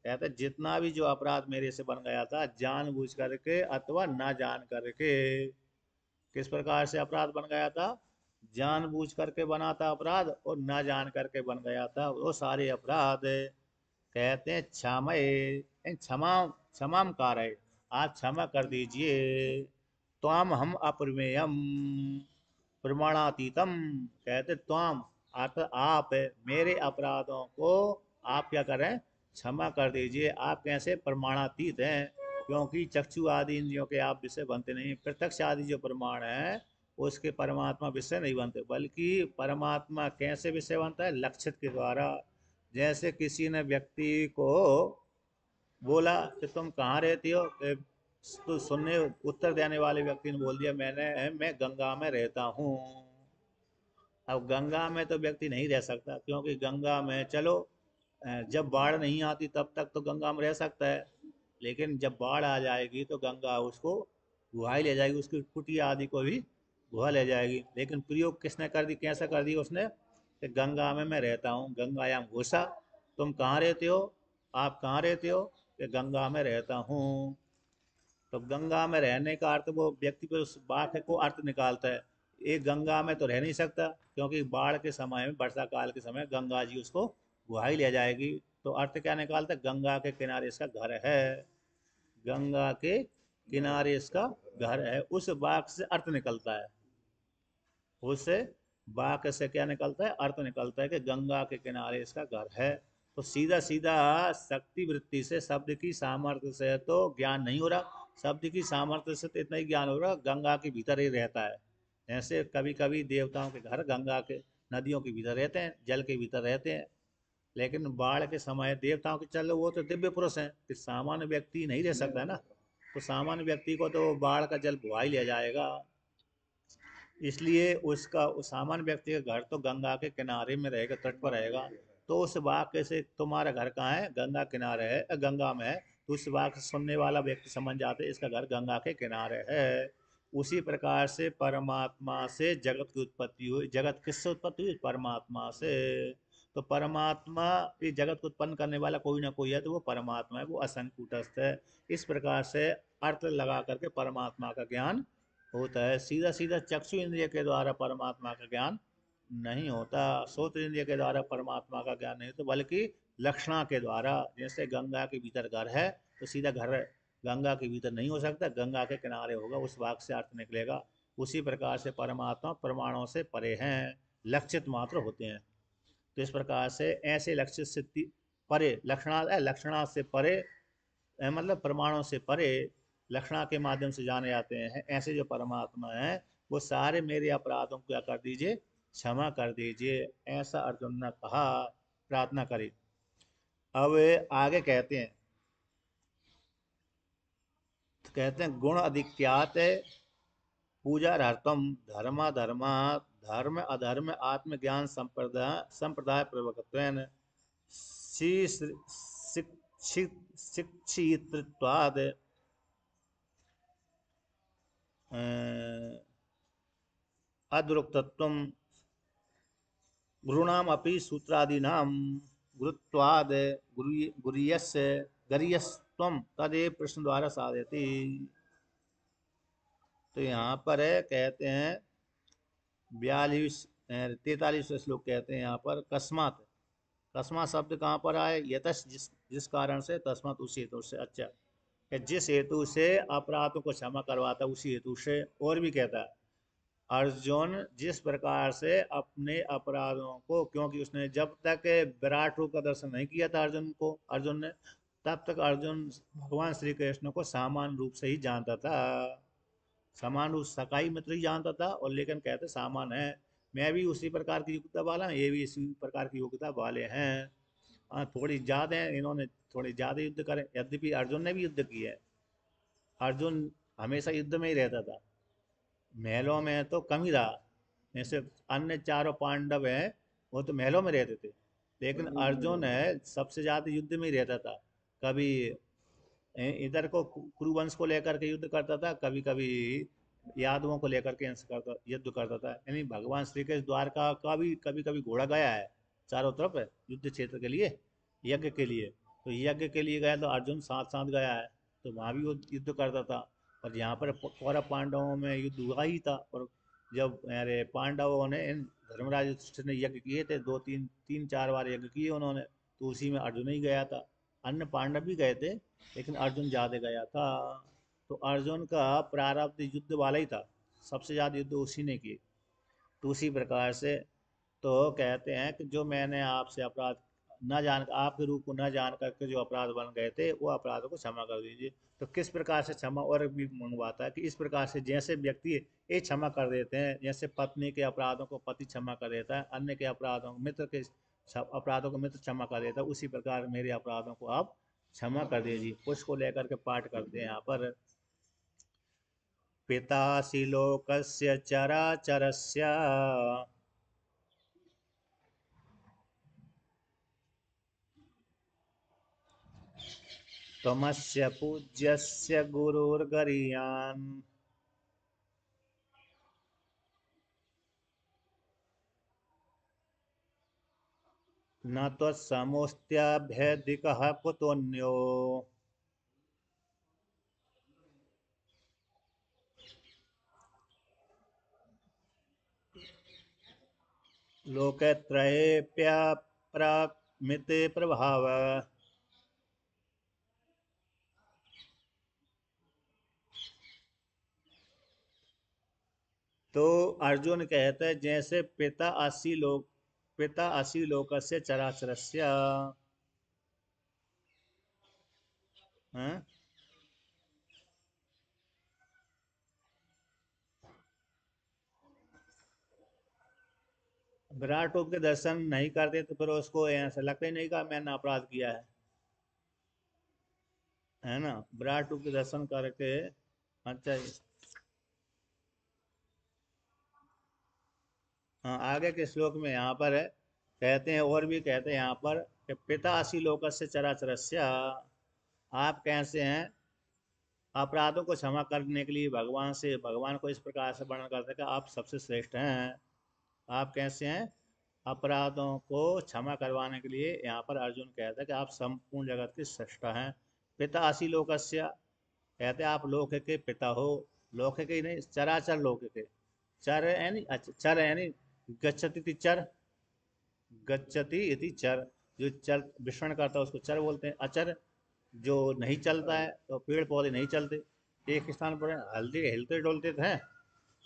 Speaker 1: कहते जितना भी जो अपराध मेरे से बन गया था, जानबूझ करके अथवा ना जान करके। किस प्रकार से अपराध बन गया था, जानबूझ करके बना था अपराध और ना जान करके बन गया था, वो सारे अपराध कहते हैं क्षमय, क्षमा, क्षमाम कार्य, आप क्षमा कर दीजिए। त्वाम हम अप्रमेयम प्रमाणातीतम, कहते त्वाम आप मेरे अपराधों को आप क्या करें, क्षमा कर दीजिए। आप कैसे, प्रमाणातीत हैं, क्योंकि चक्षु आदि इंद्रियों के आप विषय बनते नहीं। प्रत्यक्ष आदि जो प्रमाण है उसके परमात्मा विषय नहीं बनते, बल्कि परमात्मा कैसे विषय बनता है, लक्षित के द्वारा। जैसे किसी ने व्यक्ति को बोला कि तुम कहाँ रहती हो, तो सुनने उत्तर देने वाले व्यक्ति ने बोल दिया मैं गंगा में रहता हूँ। अब गंगा में तो व्यक्ति नहीं रह सकता, क्योंकि गंगा में चलो जब बाढ़ नहीं आती तब तक तो गंगा में रह सकता है, लेकिन जब बाढ़ आ जाएगी तो गंगा उसको गुहा ही ले जाएगी, उसकी कुटिया आदि को भी गुहा ले जाएगी। लेकिन प्रयोग किसने कर दी, कैसा कर दी उसने, कि गंगा में मैं रहता हूँ, गंगायाम घुसा। तुम कहाँ रहते हो, आप कहाँ रहते हो, कि गंगा में रहता हूँ। तो गंगा में रहने का अर्थ वो व्यक्ति को उस वाक्य को अर्थ निकालता है। एक गंगा में तो रह नहीं सकता, क्योंकि बाढ़ के समय में, वर्षा काल के समय गंगा जी उसको गुहाई ले जाएगी। तो अर्थ क्या निकालता है, गंगा के किनारे इसका घर है, गंगा के किनारे इसका घर है, उस वाक्य से अर्थ निकलता है। उससे वाक्य से क्या निकलता है, अर्थ निकलता है कि गंगा के किनारे इसका घर है। तो सीधा सीधा शक्ति वृत्ति से, शब्द की सामर्थ्य से तो ज्ञान नहीं हो रहा, शब्द की सामर्थ्य से तो इतना ही ज्ञान हो रहा, गंगा के भीतर ही रहता है। जैसे कभी कभी देवताओं के घर गंगा के, नदियों के भीतर रहते हैं, जल के भीतर रहते हैं। लेकिन बाढ़ के समय देवताओं के, चलो वो तो दिव्य पुरुष हैं, कि सामान्य व्यक्ति नहीं रह सकता है ना, तो सामान्य व्यक्ति को तो बाढ़ का जल बुहा ही ले जाएगा। इसलिए उसका, उस सामान्य व्यक्ति का घर तो गंगा के किनारे में रहेगा, तट पर रहेगा। तो उस वाक्य से, तुम्हारा घर कहाँ है, गंगा किनारे है, गंगा में है, तो उस वाक्य सुनने वाला व्यक्ति समझ जाते इसका घर गंगा के किनारे है। उसी प्रकार से परमात्मा से जगत की उत्पत्ति हुई। जगत किससे उत्पत्ति हुई, परमात्मा से। तो परमात्मा, ये जगत को उत्पन्न करने वाला कोई ना कोई है, तो वो परमात्मा है, वो असंख्य कूटस्थ है। इस प्रकार से अर्थ लगा करके परमात्मा का ज्ञान होता है। सीधा सीधा चक्षु इंद्रिय के द्वारा परमात्मा का ज्ञान नहीं होता, श्रोत्र इंद्रिय के द्वारा परमात्मा का ज्ञान नहीं होता, बल्कि लक्षणा के द्वारा। जैसे गंगा के भीतर घर है, तो सीधा घर गंगा के भीतर नहीं हो सकता, गंगा के किनारे होगा, उस वाक से अर्थ निकलेगा। उसी प्रकार से परमात्मा प्रमाणों से परे हैं, लक्षित मात्र होते हैं। तो इस प्रकार से ऐसे लक्षित से परे, लक्षणा से परे, मतलब प्रमाणों से परे, लक्षणा के माध्यम से जाने जाते हैं, ऐसे जो परमात्मा है, वो सारे मेरे अपराधों को क्या कर दीजिए, क्षमा कर दीजिए, ऐसा अर्जुन ने कहा, प्रार्थना करी। अब आगे कहते हैं, गुण अधिक्यात पूजा हर्तम धर्म धर्मा, धर्म अधर्म आत्मज्ञान संप्रदाय संप्रदाय प्रवक्त्वेन शिक्षितृत्वाद अद्रुक्तत्वम गुरूणाम अपि सूत्रादीनाम गुरुत्वाद गुरीयस्य गरीयस्त्वम तदेव प्रश्न द्वारा साधयति। तो यहाँ पर है, कहते हैं 43 श्लोक, कहते हैं यहाँ पर कस्मात, कस्मात शब्द कहाँ पर आए, यतस, जिस कारण से, तस्मात उसी हेतु से। अच्छा, कि जिस हेतु से अपराधों को क्षमा करवाता, उसी हेतु से। और भी कहता है अर्जुन जिस प्रकार से अपने अपराधों को, क्योंकि उसने जब तक विराट रूप का दर्शन नहीं किया था अर्जुन ने, तब तक अर्जुन भगवान श्री कृष्ण को सामान्य रूप से ही जानता था। समान रूप सकाई मित्र ही जानता था, और लेकिन कहते सामान है, मैं भी उसी प्रकार की योग्यता वाला हूँ, ये भी इसी प्रकार की योग्यता वाले हैं। हाँ, थोड़ी ज्यादा है, इन्होंने थोड़ी ज्यादा युद्ध करे, यद्यपि अर्जुन ने भी युद्ध किया है। अर्जुन हमेशा युद्ध में ही रहता था, महलों में तो कम ही रहा। जैसे अन्य चारों पांडव हैं, वो तो महलों में रहते थे, लेकिन अर्जुन है सबसे ज्यादा युद्ध में ही रहता था। कभी इधर को कुरुवंश को लेकर के युद्ध करता था, कभी कभी यादवों को लेकर के युद्ध करता था। यानी भगवान श्री कृष्ण द्वारका का भी कभी कभी घोड़ा गया है चारों तरफ युद्ध क्षेत्र के लिए, यज्ञ के लिए। तो यज्ञ के लिए गया तो अर्जुन साथ साथ गया है, तो वहाँ भी वो युद्ध करता था। और यहाँ पर कौरव पांडवों में युद्ध हुआ ही था। और जब अरे पांडवों ने धर्मराज युधिष्ठिर ने यज्ञ किए थे, दो तीन तीन चार बार यज्ञ किए उन्होंने, तो उसी में अर्जुन ही गया था। अन्य पांडव भी गए थे, लेकिन अर्जुन ज़्यादा गया था। तो अर्जुन का प्रारब्ध युद्ध वाला ही था, सबसे ज़्यादा युद्ध उसी ने किए। तो उसी प्रकार से तो कहते हैं कि जो मैंने आपसे अपराध न जान, आपके रूप को न जान करके जो अपराध बन गए थे, वो अपराधों को क्षमा कर दीजिए। तो किस प्रकार से क्षमा, और भी मंगवाता है कि इस प्रकार से जैसे व्यक्ति ये क्षमा कर देते हैं, जैसे पत्नी के अपराधों को पति क्षमा कर देता है, अन्य के अपराधों को मित्र के अपराधों को मित्र क्षमा कर देता है, उसी प्रकार मेरे अपराधों को आप क्षमा कर दीजिए। उसको लेकर के पाठ करते हैं यहाँ पर। पितासि लोकस्य चराचरस्य त्वमस्य पूज्यस्य गुरुर्गरीयान् न त्वत्समोऽस्त्यभ्यधिकः कुतोऽन्यो। लोकत्रयेऽप्यप्राक्मिते प्रभाव। तो अर्जुन कहते हैं जैसे पिता असी लोकस्य चराचरस्य। हैं? विराट रूप के दर्शन नहीं करते तो फिर उसको ऐसा लगता ही नहीं का मैंने अपराध किया है ना। विराट रूप के दर्शन करके। अच्छा जी। हाँ, आगे के श्लोक में यहाँ पर है, कहते हैं और भी कहते हैं यहाँ पर कि पिता असी लोकस्य चराचरस्य। आप कैसे हैं अपराधों को क्षमा करने के लिए भगवान को इस प्रकार से वर्णन करते हैं कि आप सबसे श्रेष्ठ हैं। आप कैसे हैं अपराधों को क्षमा करवाने के लिए, यहाँ पर अर्जुन कहता है कि आप संपूर्ण जगत के श्रेष्ठ हैं। पिता असी लोकस्य, कहते हैं आप लोक के पिता हो। लोक के ही नहीं, चराचर लोक के। चर यानी चर यानी गच्छति इति चर, गच्छति इति चर। जो चल विचरण करता है उसको चर बोलते हैं। अचर जो नहीं चलता है, तो पेड़ पौधे नहीं चलते, एक स्थान पर हल्दी हिलते डुलते तो हैं,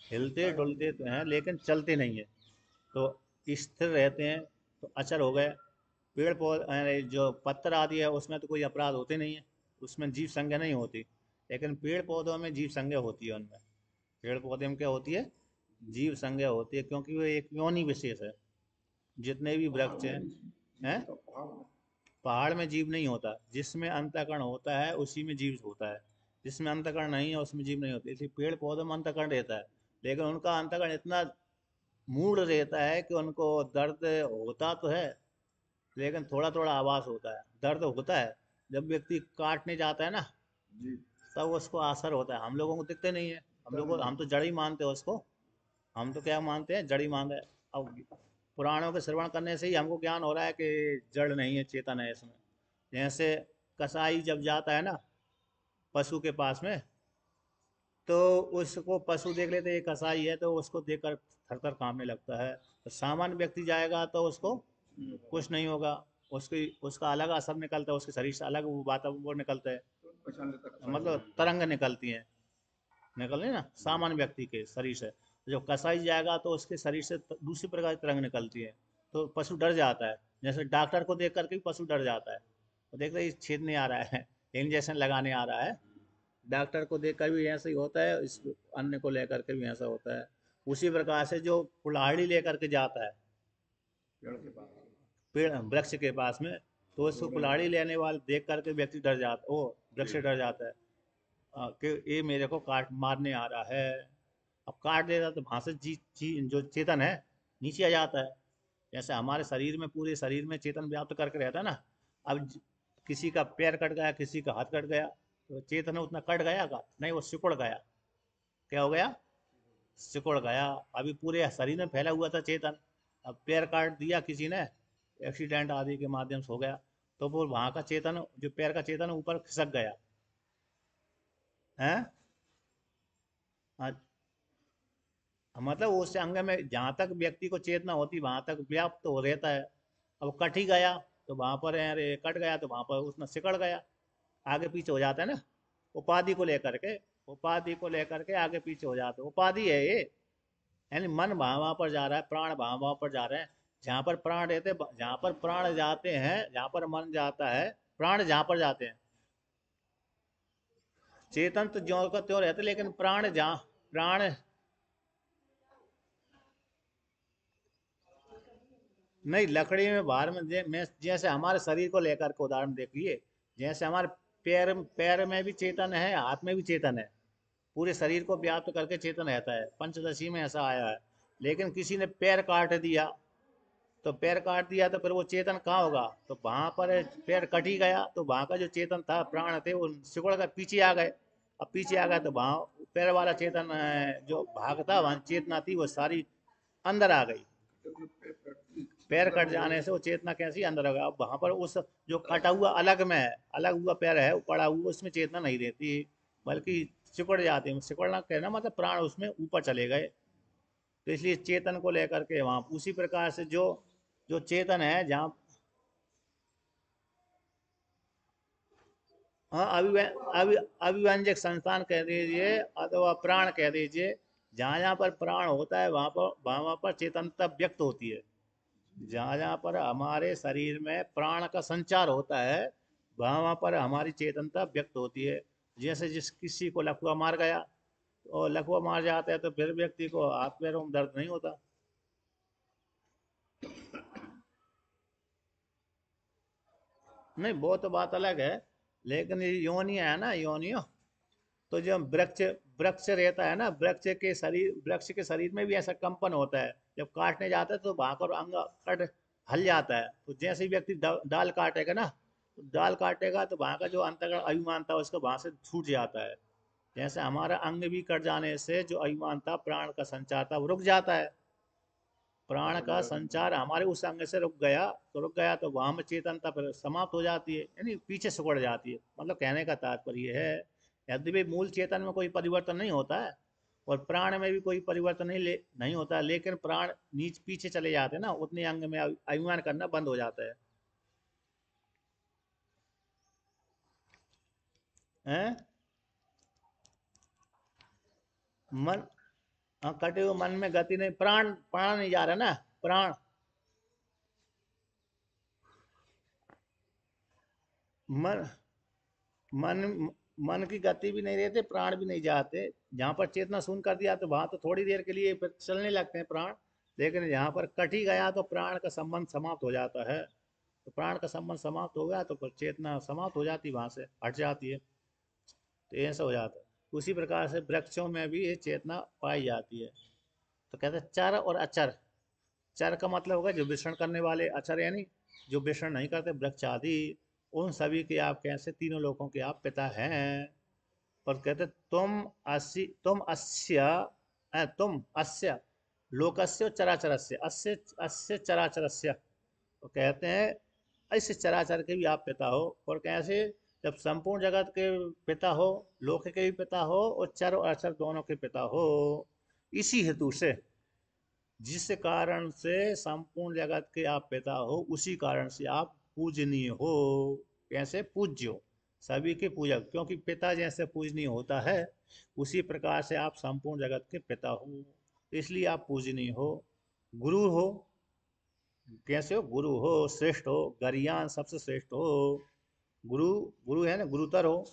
Speaker 1: हिलते डुलते तो हैं लेकिन चलते नहीं है, तो स्थिर रहते हैं, तो अचर हो गए। पेड़ पौधे जो पत्थर आदि है उसमें तो कोई अपराध होते नहीं है, उसमें जीव संज्ञा नहीं होती। लेकिन पेड़ पौधों में जीव संज्ञा होती है। उनमें पेड़ पौधे में क्या होती है, जीव संज्ञा होती है, क्योंकि वो एक योनि विशेष है। जितने भी वृक्ष हैं, पहाड़ में जीव नहीं होता, जिसमें अंतःकरण होता है उसी में जीव होता है, जिसमें अंतःकरण नहीं है उसमें जीव नहीं होता। इसलिए पेड़ पौधों में अंतःकरण रहता है, लेकिन उनका अंतःकरण इतना मूड रहता है कि उनको दर्द होता तो है, लेकिन थोड़ा थोड़ा आभास होता है, दर्द होता है। जब व्यक्ति काटने जाता है ना, तब उसको असर होता है। हम लोगों को दिखते नहीं है, हम तो जड़ ही मानते हैं उसको। हम तो क्या मानते हैं, जड़ ही मानते हैं। अब पुराणों के श्रवण करने से ही हमको ज्ञान हो रहा है कि जड़ नहीं है, चेतन है इसमें। जैसे कसाई जब जाता है ना पशु के पास में, तो उसको पशु देख लेते ये कसाई है, तो उसको देखकर थर थर कांपने लगता है। तो सामान्य व्यक्ति जाएगा तो उसको कुछ नहीं होगा, उसकी उसका अलग असर निकलता है, उसके शरीर से अलग वो वातावरण निकलता है, मतलब तरंग निकलती हैं, निकल रही ना सामान्य व्यक्ति के शरीर से। जब कसाई जाएगा तो उसके शरीर से दूसरी प्रकार की तरंग निकलती है, तो पशु डर जाता है। जैसे डॉक्टर को देख करके भी पशु डर जाता है, वो देख रहे छेदने आ रहा है, इंजेक्शन लगाने आ रहा है। डॉक्टर को देखकर भी ऐसा ही होता है, इस अन्य को लेकर के भी ऐसा होता है। उसी प्रकार से जो कुल्हाड़ी लेकर के जाता है पेड़ वृक्ष के पास में, तो उसको कुल्हाड़ी लेने वाले देख करके व्यक्ति डर जाता, वो वृक्ष डर जाता है कि ये मेरे को काट मारने आ रहा है। अब काट देता तो वहां से जो चेतन है नीचे आ जाता है। जैसे हमारे शरीर में, पूरे शरीर में चेतन व्याप्त करके रहता है ना। अब किसी का पैर कट गया, किसी का हाथ कट गया, तो चेतन उतना कट गया का नहीं, वो सिकुड़ गया। क्या हो गया? सिकुड़ गया। अभी पूरे शरीर में फैला हुआ था चेतन, अब पैर काट दिया किसी ने, एक्सीडेंट आदि के माध्यम से हो गया, तो वो वहां का चेतन, जो पैर का चेतन ऊपर खिसक गया है। मतलब उस अंग में जहां तक व्यक्ति को चेतना होती वहां तक व्याप्त हो रहता है। अब कट ही गया तो वहां पर, अरे कट गया तो वहां पर उसमें सिकड़ गया, आगे पीछे हो जाता है ना। उपाधि को लेकर के, उपाधि को लेकर के आगे पीछे हो जाते, उपाधि है ये। यानी मन वहां वहां पर जा रहा है, प्राण वहां वहां पर जा रहे हैं। जहां पर प्राण रहते, जहां पर प्राण जाते हैं, जहां पर मन जाता है, प्राण जहां पर जाते हैं। चेतन तो ज्यों का त्यों रहते, लेकिन प्राण जहां, प्राण नहीं, लकड़ी में बाहर में में जैसे हमारे शरीर को लेकर के उदाहरण देखिए। जैसे हमारे पैर, पैर में भी चेतन है, हाथ में भी चेतन है, पूरे शरीर को व्याप्त करके चेतन रहता है, पंचदशी में ऐसा आया है। लेकिन किसी ने पैर काट दिया, तो पैर काट दिया तो फिर वो चेतन कहाँ होगा? तो वहां पर पैर कट ही गया, तो वहां का जो चेतन था, प्राण थे, वो सिकुड़ कर पीछे आ गए। अब पीछे आ गए तो वहां पैर वाला चेतन जो भाग था, वहां चेतना थी, वो सारी अंदर आ गई। पैर कट जाने से वो चेतना कैसी अंदर होगा? अब वहां पर उस जो कटा हुआ अलग में है, अलग हुआ पैर है, वो पड़ा हुआ, उसमें चेतना नहीं रहती, बल्कि सिकुड़ जाती है। सिकुड़ना कहना मतलब प्राण उसमें ऊपर चले गए, तो इसलिए चेतन को लेकर के वहां उसी प्रकार से जो जो चेतन है जहाँ, हाँ अभिव्यंजक संस्थान कह दीजिए अथवा प्राण कह दीजिए। जहाँ जहाँ पर प्राण होता है वहां पर, वहां पर चेतनता व्यक्त होती है। जहाँ जहाँ पर हमारे शरीर में प्राण का संचार होता है, वहाँ वहाँ पर हमारी चेतनता व्यक्त होती है। जैसे जिस किसी को लकवा मार गया, और लकवा मार जाता है तो फिर व्यक्ति को हाथ पैरों में दर्द नहीं होता। नहीं, वो तो बात अलग है। लेकिन ये योनियां है ना, योनियो, तो जो वृक्ष, वृक्ष रहता है ना, वृक्ष के शरीर, वृक्ष के शरीर में भी ऐसा कंपन होता है। जब काटने जाता है तो वहां पर अंग कट हल जाता है। तो जैसे ही व्यक्ति डाल काटेगा ना, तो डाल काटेगा तो वहां का जो अंतर्गण अभिमान था उसका वहां से छूट जाता है। जैसे हमारा अंग भी कट जाने से जो अभिमान था, प्राण का संचार था, वो रुक जाता है। प्राण का संचार हमारे उस अंग से रुक गया, तो रुक गया तो वहां में चेतनता फिर समाप्त हो जाती है, यानी पीछे सिकुड़ जाती है। मतलब कहने का तात्पर्य है, यद्यपि मूल चेतन में कोई परिवर्तन नहीं होता है, और प्राण में भी कोई परिवर्तन नहीं होता, लेकिन प्राण नीचे पीछे चले जाते हैं ना, उतने अंग में अभिमान करना बंद हो जाता है। हैं? मन, हाँ, कटे हुए मन में गति नहीं, प्राण, प्राण नहीं जा रहा ना, प्राण, मन, मन, मन की गति भी नहीं रहती, प्राण भी नहीं जाते। जहाँ पर चेतना शून्य कर दिया तो वहां तो थोड़ी देर के लिए फिर चलने लगते हैं प्राण। लेकिन यहाँ पर कट ही गया तो प्राण का संबंध समाप्त हो जाता है। तो प्राण का संबंध समाप्त हो गया तो फिर चेतना समाप्त हो जाती, वहां से हट जाती है। तो ऐसा हो जाता है। उसी प्रकार से वृक्षों में भी ये चेतना पाई जाती है। तो कहते हैं चर और अचर। चर का मतलब होगा जो विचरण करने वाले, अचर यानी जो विचरण नहीं करते, वृक्ष आदि। उन सभी के आप कैसे, तीनों लोगों के आप पिता हैं। और कहते तुम अस्य तुम अस्य लोकस्य चराचरस्य, अस्य अस्य चराचरस्य। तो कहते हैं इस चराचर के भी आप पिता हो। और कैसे? जब संपूर्ण जगत के पिता हो, लोक के भी पिता हो, और चर और अचर दोनों के पिता हो। इसी हेतु से, जिस कारण से संपूर्ण जगत के आप पिता हो, उसी कारण से आप पूजनीय हो। कैसे? पूज्य हो, सभी के पूजक, क्योंकि पिता जैसे पूजनीय होता है, उसी प्रकार से आप संपूर्ण जगत के पिता हो। तो इसलिए आप पूजनीय हो। गुरु हो, कैसे हो? गुरु हो, श्रेष्ठ हो, गरियान सबसे श्रेष्ठ हो। गुरु, गुरु है ना, गुरुतर हो।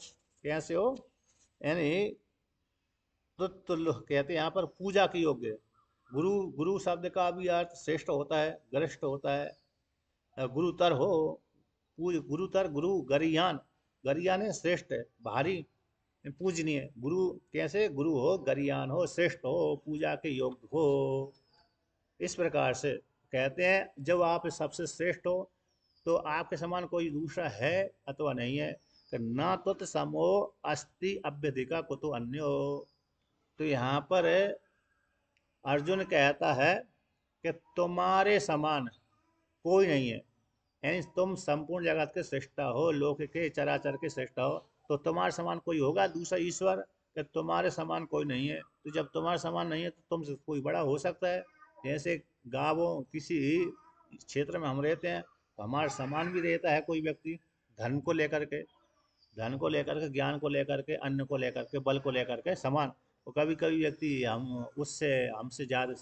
Speaker 1: कैसे हो? यानी तुल्य कहते हैं यहाँ पर पूजा के योग्य। गुरु, गुरु शब्द का भी अर्थ श्रेष्ठ होता है, गरिष्ठ होता है। गुरुतर हो, गुरुतर, गुरु गरियान, गरियान है श्रेष्ठ है, भारी, पूजनीय। गुरु कैसे? गुरु हो, गरियान हो, श्रेष्ठ हो, पूजा के योग्य हो। इस प्रकार से कहते हैं जब आप सबसे श्रेष्ठ हो तो आपके समान कोई दूसरा है अथवा नहीं है। कि ना तो समो अस्ति अभ्यधिका कुतो अन्यो। तो यहाँ पर अर्जुन कहता है कि तुम्हारे समान कोई नहीं है, यानी तुम संपूर्ण जगत के सृष्टा हो, लोक के चराचर के सृष्टा हो। तो तुम्हारे समान कोई होगा दूसरा ईश्वर? कि तुम्हारे समान कोई नहीं है। तो जब तुम्हारे समान नहीं है तो तुमसे कोई बड़ा हो सकता है? जैसे गाँवों किसी क्षेत्र में हम रहते हैं तो हमारे समान भी रहता है कोई व्यक्ति, धन को लेकर के, धन को लेकर के, ज्ञान को लेकर के, अन्न को लेकर के, बल को लेकर के समान। और कभी कभी व्यक्ति हम उससे हमसे ज़्यादा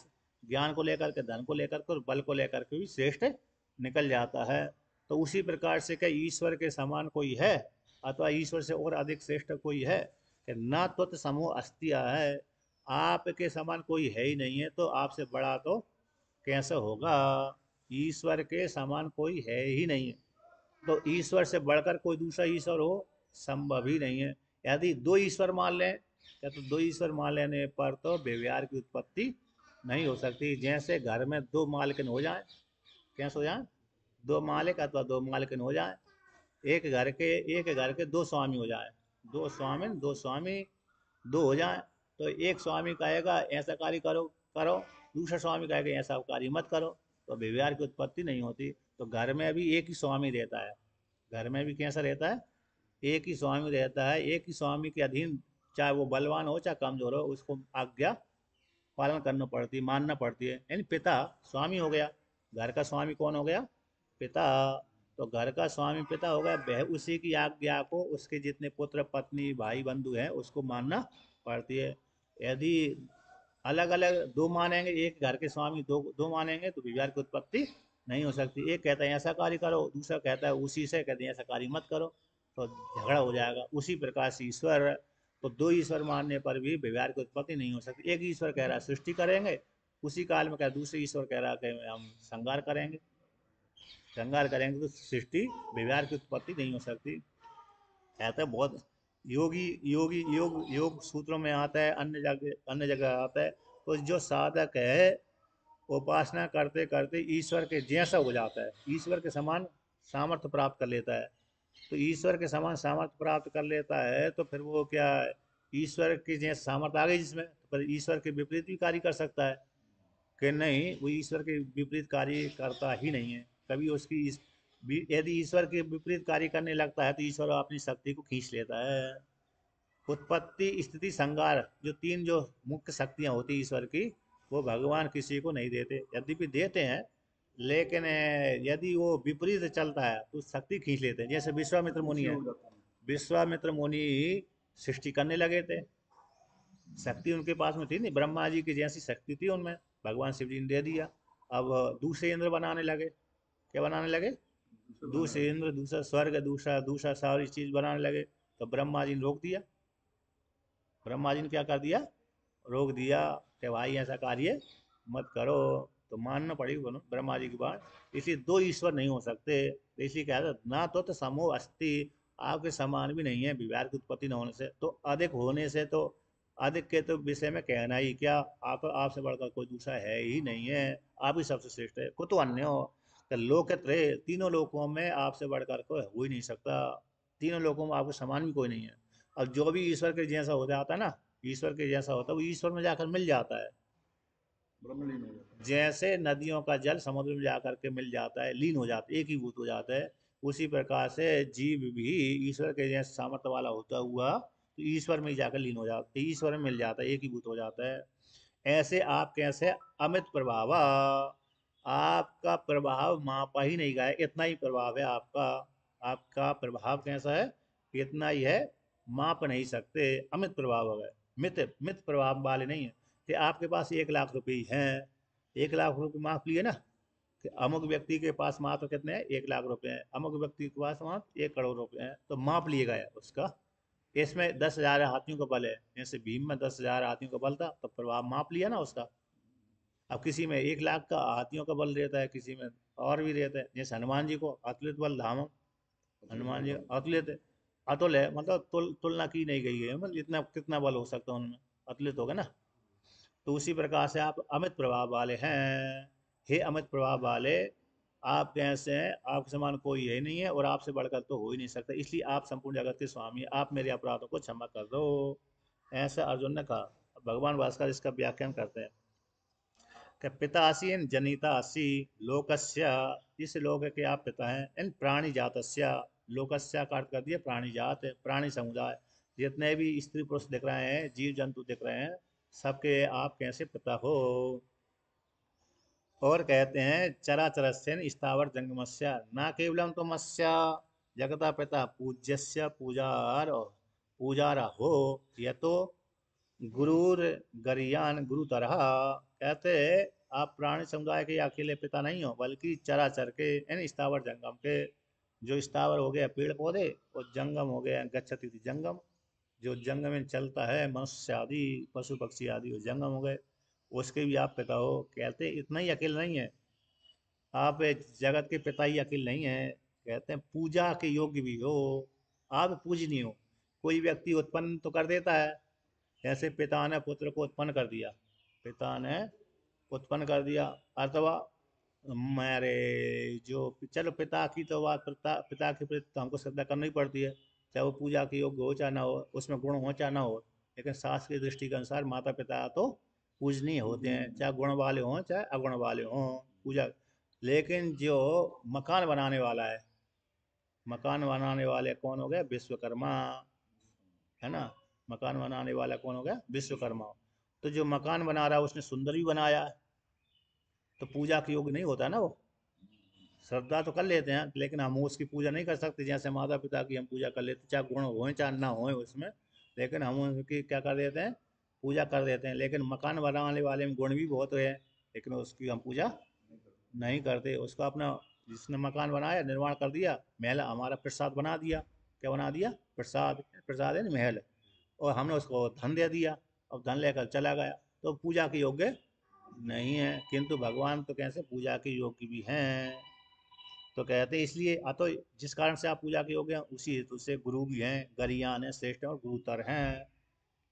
Speaker 1: ज्ञान को लेकर के, धन को लेकर के और बल को लेकर के भी श्रेष्ठ निकल जाता है। तो उसी प्रकार से क्या ईश्वर के समान कोई है अथवा ईश्वर से और अधिक श्रेष्ठ कोई है? कि न तो समूह अस्तिया है, आपके समान कोई है ही नहीं है, तो आपसे बड़ा तो कैसे होगा? ईश्वर के समान कोई है ही नहीं है, तो ईश्वर से बढ़कर कोई दूसरा ईश्वर हो संभव ही नहीं है। यदि दो ईश्वर मान लें, या तो दो ईश्वर मान लेने पर तो व्यवहार की उत्पत्ति नहीं हो सकती। जैसे घर में दो मालकिन हो जाए, कैसे हो जाए? दो मालिक अथवा दो मालकिन हो जाए। एक घर के दो स्वामी हो जाए, दो स्वामी दो हो जाए। तो एक स्वामी कहेगा ऐसा कार्य करो करो, दूसरा स्वामी कहेगा ऐसा कार्य मत करो, तो व्यवहार की उत्पत्ति नहीं होती। तो घर में भी एक ही स्वामी रहता है, घर में भी कैसा रहता है? एक ही स्वामी रहता है, एक ही स्वामी के अधीन, चाहे वो बलवान हो चाहे कमजोर हो, उसको आज्ञा पालन करना पड़ती है, मानना पड़ती है। यानी पिता स्वामी हो गया, घर का स्वामी कौन हो गया? पिता। तो घर का स्वामी पिता हो गया, वह उसी की आज्ञा को उसके जितने पुत्र पत्नी भाई बंधु हैं उसको मानना पड़ती है। यदि अलग अलग दो मानेंगे, एक घर के स्वामी दो दो मानेंगे, तो विवाह की उत्पत्ति नहीं हो सकती। एक कहता है ऐसा कार्य करो, दूसरा कहता है उसी से कहते हैं ऐसा कार्य मत करो, तो झगड़ा हो जाएगा। उसी प्रकार से ईश्वर, तो दो ईश्वर मानने पर भी व्यवहार की उत्पत्ति नहीं हो सकती। एक ईश्वर कह रहा है सृष्टि करेंगे, उसी काल में क्या दूसरे ईश्वर कह रहा है कि हम संहार करेंगे, श्रृंगार करेंगे, तो सृष्टि व्यवहार की उत्पत्ति नहीं हो सकती। कहते हैं बहुत योग सूत्रों में आता है, अन्य जगह आता है। तो जो साधक है उपासना करते करते ईश्वर के जैसा हो जाता है, ईश्वर के समान सामर्थ्य प्राप्त कर लेता है। तो ईश्वर के समान सामर्थ्य प्राप्त कर लेता है तो फिर वो क्या, ईश्वर की जैसे सामर्थ्य आ गई जिसमें, तो फिर ईश्वर के विपरीत भी कार्य कर सकता है कि नहीं? वो ईश्वर के विपरीत कार्य करता ही नहीं है कभी। यदि ईश्वर के विपरीत कार्य करने लगता है तो ईश्वर अपनी शक्ति को खींच लेता है। उत्पत्ति, स्थिति, संहार, जो तीन जो मुख्य शक्तियां होती ईश्वर की, वो भगवान किसी को नहीं देते। यद्यपि देते हैं, लेकिन यदि वो विपरीत चलता है तो शक्ति खींच लेते हैं। जैसे विश्वामित्र मुनि है, विश्वामित्र मुनि सृष्टि करने लगे थे, शक्ति उनके पास में थी नहीं, ब्रह्मा जी की जैसी शक्ति थी उनमें, भगवान शिव जी ने दे दिया। अब दूसरे इंद्र बनाने लगे, क्या बनाने लगे? दूसरे इंद्र, दूसरा स्वर्ग, दूसरा दूसरा सारी चीज बनाने लगे। तो ब्रह्मा जी ने रोक दिया, ब्रह्मा जी ने क्या कर दिया? रोक दिया कि भाई ऐसा कार्य मत करो। तो मानना पड़ेगी ब्रह्मा जी की बात। इसलिए दो ईश्वर नहीं हो सकते। तो इसलिए क्या है ना, तो समूह अस्थि, आपके समान भी नहीं है विवाह की उत्पत्ति न होने से। तो अधिक होने से तो, अधिक के तो विषय में कहना ही क्या, आप आपसे बढ़कर कोई दूसरा है ही नहीं है, आप ही सबसे श्रेष्ठ है। को तो अन्य हो, तो लोकत्रय, तीनों लोकों में आपसे बढ़कर कोई हो ही नहीं सकता, तीनों लोकों में आपके समान भी कोई नहीं है। अब जो भी ईश्वर के जैसा हो जाता है ना, ईश्वर के जैसा होता है वो ईश्वर में जाकर मिल जाता है। ब्रह्मलीन हो जाता है। जैसे नदियों का जल समुद्र में जाकर के मिल जाता है, लीन हो जाता है, एक ही भूत हो जाता है। उसी प्रकार से जीव भी ईश्वर के जैसे सामर्थ्य वाला होता हुआ तो ईश्वर में ही जाकर लीन हो जाता है, ईश्वर में मिल जाता है, एक ही भूत हो जाता है। ऐसे आप कैसे अमित प्रभाव, आपका प्रभाव मापा ही नहीं गया, इतना ही प्रभाव है आपका। आपका प्रभाव कैसा है? इतना ही है, माप नहीं सकते, अमित प्रभाव है। मित मित प्रभाव वाले नहीं है। कि आपके पास 1 लाख रुपये हैं, 1 लाख रुपये माफ लिए ना, कि अमुक व्यक्ति के पास मात्र कितने हैं, 1 लाख रुपए हैं, अमुक व्यक्ति के पास मात्र 1 करोड़ रुपए हैं, तो माप लिए गए उसका। इसमें 10,000 हाथियों का बल है, जैसे भीम में 10,000 हाथियों का बल था, तो प्रभाव माप लिया ना उसका। अब किसी में 1 लाख का हाथियों का बल रहता है, किसी में और भी रहता है, जैसे हनुमान जी को अतुलित बल धाम, हनुमान जी अतुलित है, अतुल है, मतलब तुलना की नहीं गई है, मतलब इतना कितना बल हो सकता है उनमें, अतुलित होगा ना। तो उसी प्रकार से आप अमित प्रभाव वाले हैं। हे अमित प्रभाव वाले, आप कैसे हैं, आपके समान कोई है नहीं है और आपसे बढ़कर तो हो ही नहीं सकता, इसलिए आप संपूर्ण जगत के स्वामी, आप मेरे अपराधों को क्षमा कर दो, ऐसा अर्जुन ने कहा। भगवान भास्कर इसका व्याख्यान करते हैं कि पितासी जनितासी लोकस्य, इस लोक के आप पिता हैं, इन प्राणी जातस्य, लोकस्य का अर्थ कर दिया प्राणी जात, प्राणी समुदाय, जितने भी स्त्री पुरुष दिख रहे हैं, जीव जंतु दिख रहे हैं, सबके आप कैसे पिता हो। और कहते हैं चराचरस्य स्थावर जंगमस्य न केवलम तुमस्य जगता पिता पूज्यस्य पूजार पूजारा हो, यह तो गुरुर गरियान गुरु तरह। कहते आप प्राणी समुदाय के अकेले पिता नहीं हो, बल्कि चराचर के यानी स्थावर जंगम के, जो स्थावर हो गया पेड़ पौधे, और जंगम हो गया गच्छति जंगम, जो जंगम में चलता है, मनुष्य आदि पशु पक्षी आदि वो जंगम हो गए, उसके भी आप पिता हो। कहते इतना ही अकेले नहीं है, आप जगत के पिता ही अकेले नहीं है, कहते हैं पूजा के योग्य भी हो, आप पूजनीय हो। कोई व्यक्ति उत्पन्न तो कर देता है, जैसे पिता ने पुत्र को उत्पन्न कर दिया, पिता ने उत्पन्न कर दिया, अथवा मेरे जो चलो पिता की तो बात, पिता के प्रति तो हमको श्रद्धा करनी पड़ती है, चाहे वो पूजा के योग्य हो चाहे ना हो, उसमें गुण हो चाहे ना हो, लेकिन शास्त्र की दृष्टि के अनुसार माता पिता तो पूजनीय होते हैं, चाहे गुण वाले हों चाहे अगुण वाले हों, पूजा। लेकिन जो मकान बनाने वाला है, मकान बनाने वाले कौन हो गए, विश्वकर्मा, है ना। मकान बनाने वाला कौन हो गया, विश्वकर्मा। तो जो मकान बना रहा है उसने सुंदर भी बनाया है, तो पूजा के योग्य नहीं होता ना वो। श्रद्धा तो कर लेते हैं, लेकिन हम उसकी पूजा नहीं कर सकते, जैसे माता पिता की हम पूजा कर लेते, चाहे गुण होए चाहे ना होए उसमें, लेकिन हम उनकी क्या कर देते हैं, पूजा कर देते हैं। लेकिन मकान बनाने वाले में गुण भी बहुत है, लेकिन उसकी हम पूजा नहीं करते। उसको अपना, जिसने मकान बनाया, निर्माण कर दिया, महल हमारा प्रसाद बना दिया, क्या बना दिया, प्रसाद, प्रसाद है ना महल, और हमने उसको धन दे दिया, अब धन लेकर चला गया, तो पूजा के योग्य नहीं है। किंतु भगवान तो कैसे पूजा के योग्य भी हैं। तो कहते हैं इसलिए तो जिस कारण से आप पूजा के योग्य हैं, उसी हेतु से गुरु भी हैं, गरियान है, श्रेष्ठ और गुरुतर हैं।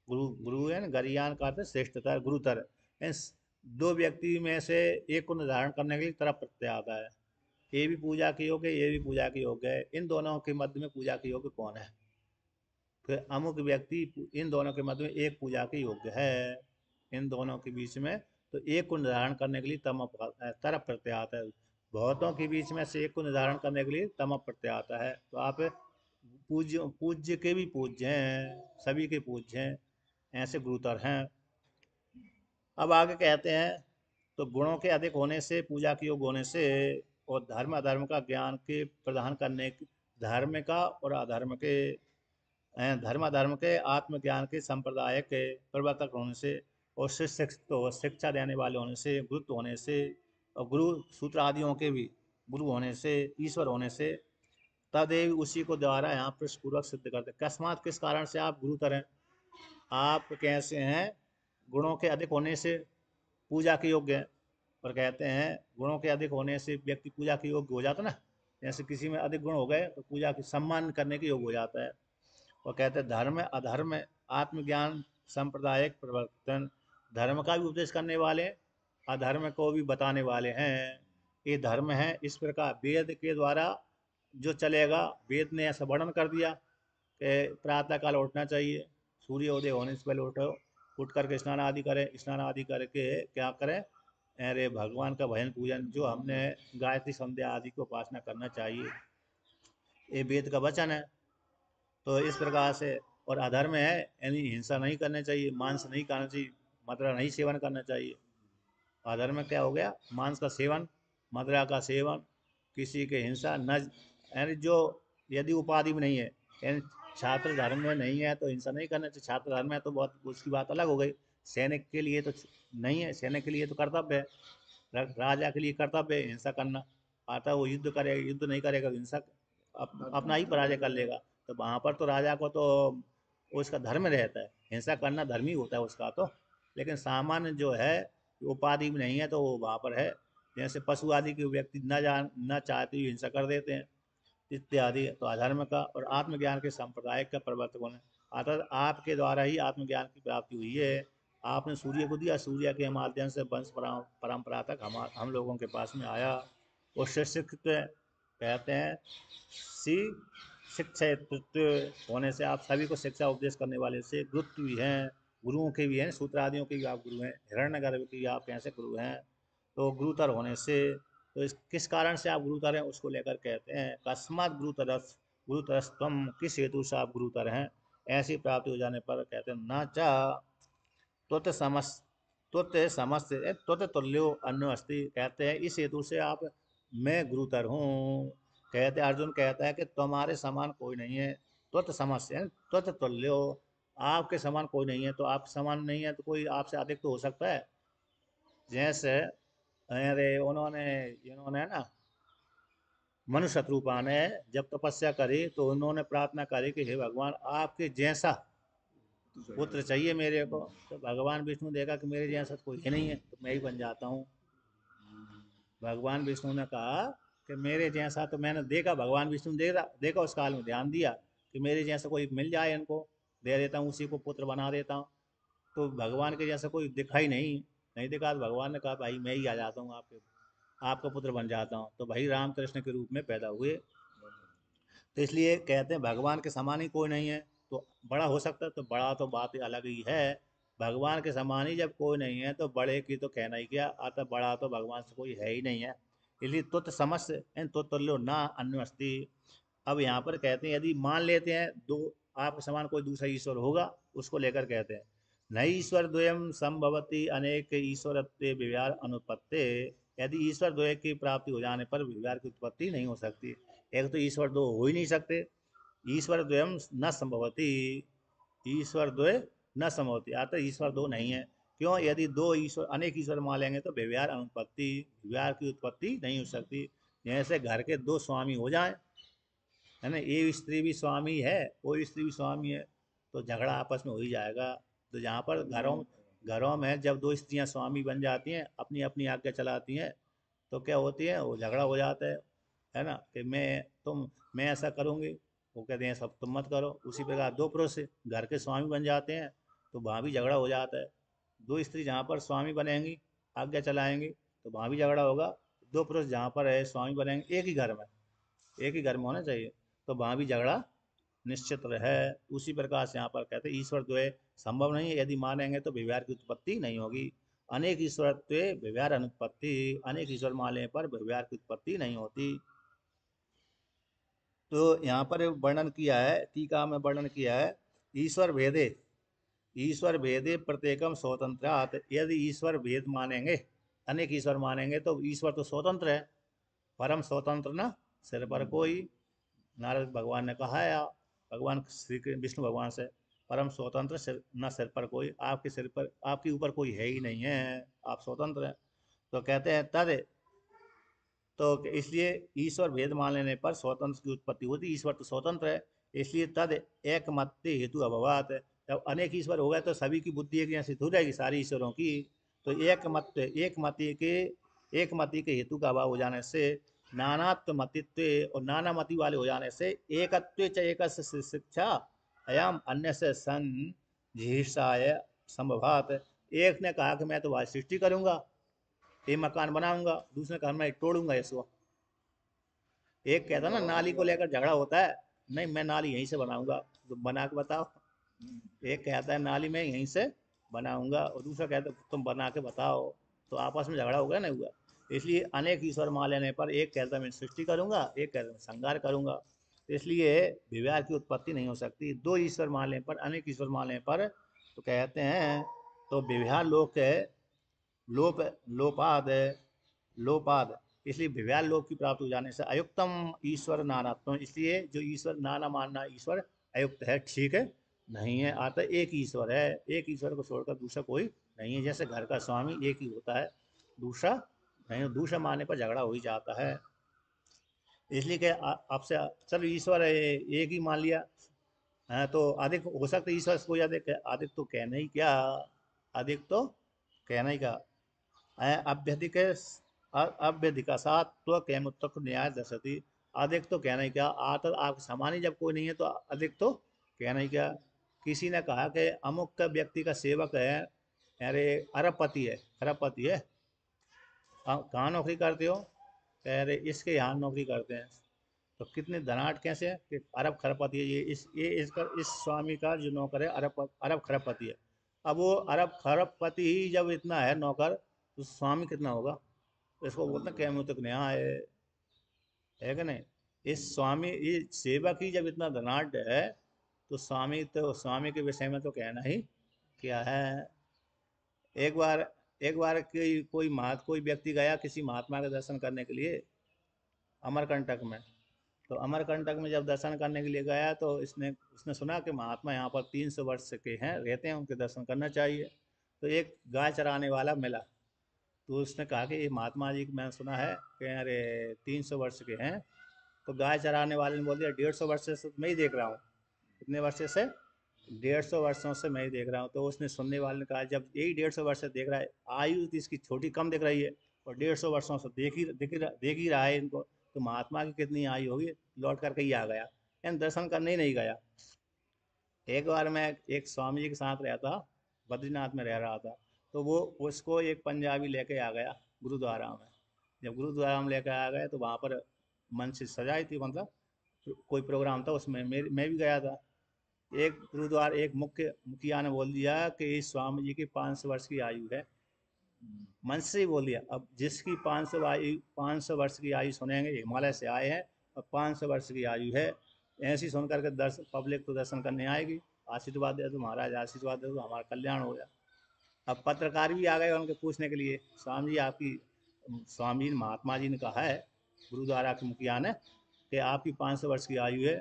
Speaker 1: गुरु गुरु है ना, गरियान का अर्थ है श्रेष्ठतर, गुरुतर। मीन्स दो व्यक्ति में से एक को निर्धारण करने के लिए तरफ प्रत्यय आता है, ये भी पूजा के योग्य, ये भी पूजा के योग्य है, इन दोनों के मध्य में पूजा के योग्य कौन है, फिर अमुक व्यक्ति इन दोनों के मध्य में एक पूजा के योग्य है, इन दोनों के बीच में, तो एक को निर्धारण करने के लिए तम तरफ प्रत्यय आता है। बहुतों के बीच में से एक को निर्धारण करने के लिए तम प्रत्यय आता है। तो आप पूज्य, पूज्य के भी पूज्य हैं, सभी के पूज्य हैं, ऐसे गुरुतर हैं। अब आगे कहते हैं, तो गुणों के अधिक होने से, पूजा के योग्य होने से, और धर्म अधर्म का ज्ञान के प्रदान करने, धर्म का और अधर्म के, धर्म अधर्म के आत्मज्ञान के संप्रदाय के प्रवर्तक होने से, और शिक्षा देने वाले होने से, गुरुत्व होने से, और गुरु सूत्र आदियों के भी गुरु होने से, ईश्वर होने से, तदेव उसी को द्वारा यहाँ प्रश्नपूर्वक सिद्ध करते। अकस्मात किस कारण से आप गुरुतर हैं, आप कैसे हैं, गुणों के अधिक होने से पूजा के योग्य है। और कहते हैं गुणों के अधिक होने से व्यक्ति पूजा के योग्य हो जाता ना, जैसे किसी में अधिक गुण हो गए तो पूजा की सम्मान करने के योग्य हो जाता है। और कहते हैं धर्म अधर्म आत्मज्ञान सांप्रदायिक प्रवर्तन, धर्म का भी उपदेश करने वाले, अधर्म को भी बताने वाले हैं। ये धर्म है, इस प्रकार वेद के द्वारा जो चलेगा, वेद ने ऐसा वर्णन कर दिया कि प्रातः काल उठना चाहिए, सूर्योदय होने से पहले उठो, उठ करके स्नान आदि करें, स्नान आदि करके क्या करें, अरे भगवान का भजन पूजन, जो हमने गायत्री संध्या आदि को उपासना करना चाहिए, ये वेद का वचन है। तो इस प्रकार से, और अधर्म है यानी हिंसा नहीं करनी चाहिए, मांस नहीं खाना चाहिए, मदिरा नहीं सेवन करना चाहिए। अधर्म क्या हो गया, मांस का सेवन, मदिरा का सेवन, किसी के हिंसा न, यानी जो, यदि उपाधि में नहीं है, यानी छात्र धर्म में नहीं है तो हिंसा नहीं करना चाहिए, छात्र धर्म है तो बहुत उसकी बात अलग हो गई, सैनिक के लिए तो नहीं है, सैनिक के लिए तो कर्तव्य है, राजा के लिए कर्तव्य है हिंसा करना। आता वो युद्ध करेगा, युद्ध नहीं करेगा तो हिंसा अपना ही पराजय कर लेगा। तो वहाँ पर तो राजा को तो उसका धर्म रहता है, हिंसा करना धर्म ही होता है उसका तो। लेकिन सामान्य जो है उपाधि में नहीं है तो वो वहाँ पर है। जैसे पशु आदि के व्यक्ति न चाहते हुए हिंसा कर देते हैं इत्यादि। तो अधर्म का और आत्मज्ञान के सांप्रदायिक का प्रवर्तक होना, अर्थात आपके द्वारा ही आत्मज्ञान की प्राप्ति हुई है। आपने सूर्य को दिया, सूर्य के माध्यम से वंश परंपरा तक हम लोगों के पास में आया। वो शिक्षित कहते हैं सी शिक्षित होने से आप सभी को शिक्षा उपदेश करने वाले से गुरुत्व भी हैं, गुरुओं के भी हैं, सूत्रादियों के भी आप गुरु हैं, हिरण्यगर्भ के भी आप कैसे गुरु हैं। तो गुरुतर होने से, तो इस किस कारण से आप गुरुतर हैं उसको लेकर कहते हैं कस्मात गुरुतरस, गुरुतरस्तम, किस हेतु से आप गुरुतर हैं। ऐसी प्राप्ति हो जाने पर कहते हैं न चा त्वत समस त्वत समस्त त्वत तुल्यो अन्य अस्ति, कहते हैं इस हेतु से आप मैं गुरुतर हूँ। कहते अर्जुन कहता है कि तुम्हारे समान कोई नहीं है, त्वत समस्य त्वत तुल्यो, आपके समान कोई नहीं है। तो आप समान नहीं है तो कोई आपसे अधिक तो हो सकता है। जैसे अरे उन्होंने इन्होंने ना मनुष्य शत्रुपा ने जब तपस्या करी तो उन्होंने प्रार्थना करी कि हे भगवान आपके जैसा पुत्र चाहिए मेरे को। तो भगवान विष्णु देखा कि मेरे जैसा तो कोई है नहीं है, तो मैं ही बन जाता हूँ। भगवान विष्णु ने कहा कि मेरे जैसा, तो मैंने देखा, भगवान विष्णु देखा देखा उस काल में ध्यान दिया कि मेरे जैसा कोई मिल जाए इनको दे देता हूँ, उसी को पुत्र बना देता हूँ। तो भगवान के जैसा कोई दिखा ही नहीं, नहीं दिखा। तो भगवान ने कहा भाई मैं ही आ जाता हूँ आपके, आपका पुत्र बन जाता हूँ। तो भाई रामकृष्ण के रूप में पैदा हुए। तो इसलिए कहते हैं भगवान के समान ही कोई नहीं है। तो बड़ा हो सकता है, तो बड़ा तो बात अलग ही है। भगवान के समान ही जब कोई नहीं है तो बड़े की तो कहना ही क्या आता, बड़ा तो भगवान से कोई है ही नहीं है। इसलिए तुत समस्य तुल्यो ना अन्वस्ति। अब यहाँ पर कहते हैं यदि मान लेते हैं दो आपके समान कोई दूसरा ईश्वर होगा, उसको लेकर कहते हैं न ईश्वर द्वयम संभवती अनेक ईश्वरत्व व्यवहार अनुत्पत्ति। यदि ईश्वर द्वय की प्राप्ति हो जाने पर व्यवहार की उत्पत्ति नहीं हो सकती। एक तो ईश्वर दो हो ही नहीं सकते, ईश्वर द्वयम न संभवती, ईश्वर द्वय न संभवती, अतः ईश्वर दो नहीं है। क्यों? यदि दो ईश्वर अनेक ईश्वर मान लेंगे तो व्यवहार अनुत्पत्ति, व्यवहार की उत्पत्ति नहीं हो सकती। जैसे घर के दो स्वामी हो जाएं, है ना, ये स्त्री भी स्वामी है वो स्त्री भी स्वामी है, तो झगड़ा आपस में हो ही जाएगा। तो जहाँ पर घरों घरों में जब दो स्त्रियां स्वामी बन जाती हैं, अपनी अपनी आज्ञा चलाती हैं, तो क्या होती है, वो झगड़ा हो जाता है ना, कि मैं ऐसा करूँगी, वो कहते हैं सब तुम मत करो। उसी प्रकार दो पुरुष घर के स्वामी बन जाते हैं तो वहाँ भी झगड़ा हो जाता है। दो स्त्री जहाँ पर स्वामी बनेंगी, आज्ञा चलाएंगी, तो वहाँ भी झगड़ा होगा। दो पुरुष जहाँ पर है स्वामी बनेंगे, एक ही घर में होना चाहिए, तो वहाँ भी झगड़ा निश्चित है। उसी प्रकार से यहाँ पर कहते हैं ईश्वर द्वय संभव नहीं है, यदि मानेंगे तो व्यवहार की उत्पत्ति नहीं होगी। अनेक ईश्वरत्व व्यवहार अनुत्पत्ति, अनेक ईश्वर मानने पर व्यवहार की उत्पत्ति नहीं होती। तो यहाँ पर वर्णन किया है, टीका में वर्णन किया है ईश्वर भेदे प्रत्येकम स्वतंत्रात्। यदि ईश्वर भेद मानेंगे, अनेक ईश्वर मानेंगे, तो ईश्वर तो स्वतंत्र है, परम स्वतंत्र न सिर पर कोई। नारद भगवान ने कहा है भगवान श्री विष्णु भगवान से, परम स्वतंत्र न सिर पर कोई, आपके सिर पर आपके ऊपर कोई है ही नहीं है, आप स्वतंत्र हैं। तो कहते हैं तद, तो इसलिए ईश्वर भेद मान लेने पर स्वतंत्र की उत्पत्ति होती, ईश्वर तो स्वतंत्र है। इसलिए तद एक मत हेतु अभवात, जब अनेक ईश्वर हो गए तो सभी की बुद्धि एक जैसी हो जाएगी सारी ईश्वरों की। तो एक मति के हेतु का अभाव हो जाने से, नानात्व मतित्व और नाना मति वाले हो जाने से, एकत्व च एकस्य शिक्षा अयम अन्य से सन झीषाय संभवात। एक ने कहा कि मैं तो आज सृष्टि करूंगा, ये मकान बनाऊंगा, दूसरे का मैं तोड़ूंगा इसको। एक कहता ना नाली को लेकर झगड़ा होता है, नहीं मैं नाली यहीं से बनाऊंगा, तो बना के बताओ। एक कहता है नाली मैं यहीं से बनाऊंगा और दूसरा कहता है तुम बना के बताओ, तो आपस में झगड़ा होगा नहीं हुआ। इसलिए अनेक ईश्वर मान लेने पर एक कहता है मैं सृष्टि करूंगा, एक कहता है मैं संहार करूंगा। तो इसलिए विवाह की उत्पत्ति नहीं हो सकती। दो ईश्वर मान लेने पर, अनेक ईश्वर मान लेने पर, तो कहते हैं तो विवाह लोक है लोप लोपाद लोपाद। इसलिए विव्याल लोक की प्राप्ति हो जाने से अयुक्तम ईश्वर नानात्म, इसलिए जो ईश्वर नाना मानना ईश्वर अयुक्त है, ठीक है नहीं है, आता एक ईश्वर है, एक ईश्वर को छोड़कर दूसरा कोई नहीं है। जैसे घर का स्वामी एक ही होता है, दूसरा नहीं, दूसरा मानने पर झगड़ा हो ही जाता है। इसलिए कि आपसे चलो ईश्वर है, एक ही मान लिया है, तो अधिक हो सकता है ईश्वर से कोई अधिक है, अधिक तो कहना ही क्या, अधिक तो कहना ही क्या है। अभ्यधिक अभ्यधिकसात तो कैमुत्तक न्याय दर्शति, अधिक तो कहना ही क्या, आत आप समान ही जब कोई नहीं है तो अधिक तो कहना ही क्या। किसी ने कहा कि अमुक का व्यक्ति का सेवक है, अरे अरबपति है, खरबपति है, कहाँ नौकरी करते हो, कह रहे इसके यहाँ नौकरी करते हैं। तो कितने धनाट कैसे हैं कि अरब खरबपति है, ये इसका इस स्वामी का जो नौकर है अरब अरब खरबपति है। अब वो अरब खरबपति ही जब इतना है नौकर, तो स्वामी कितना होगा। तो इसको बोलते हैं कैमुतिक न्याय, है कि नहीं। इस स्वामी ये सेवक ही जब इतना धनाढ़ है, तो स्वामी के विषय में तो कहना ही क्या है। एक बार एक बार कोई व्यक्ति गया किसी महात्मा के दर्शन करने के लिए अमरकंटक में। तो अमरकंटक में जब दर्शन करने के लिए गया तो इसने उसने सुना कि महात्मा यहाँ पर 300 वर्ष के हैं, रहते हैं, उनके दर्शन करना चाहिए। तो एक गाय चराने वाला मिला, तो उसने कहा कि ये महात्मा जी मैंने सुना है कि अरे 300 वर्ष के हैं। तो गाय चराने वाले ने बोल दिया 150 वर्ष से मैं ही देख रहा हूँ। कितने वर्ष से, 150 वर्षों से मैं ही देख रहा हूँ। तो उसने सुनने वाले ने कहा जब यही 150 वर्ष से देख रहा है, आयु तो इसकी छोटी कम दिख रही है, और 150 वर्षों से देख ही रहा है इनको, तो महात्मा की कितनी आयु होगी। लौट करके ही आ गया, यानी दर्शन करने ही नहीं गया। एक बार मैं एक स्वामी जी के साथ रहता, बद्रीनाथ में रह रहा था। तो वो उसको एक पंजाबी लेके आ गया गुरुद्वारा में। जब गुरुद्वारा में लेकर आ गए तो वहाँ पर मंच सजाई थी, मतलब कोई प्रोग्राम था, उसमें मैं भी गया था। एक गुरुद्वारा एक मुखिया ने बोल दिया कि इस स्वामी जी की 500 वर्ष की आयु है। मन से ही बोल दिया। अब जिसकी 500 वर्ष की आयु सुनेंगे, हिमालय से आए हैं और 500 वर्ष की आयु है, ऐसी सुन करके दर्शन पब्लिक तो दर्शन करने आएगी। आशीर्वाद दे दो महाराज, आशीर्वाद दे दो, हमारा कल्याण हो गया। अब पत्रकार भी आ गए उनके पूछने के लिए, स्वामी जी आपकी, स्वामी महात्मा जी ने कहा है गुरुद्वारा के मुखिया ने कि आपकी 500 वर्ष की आयु है,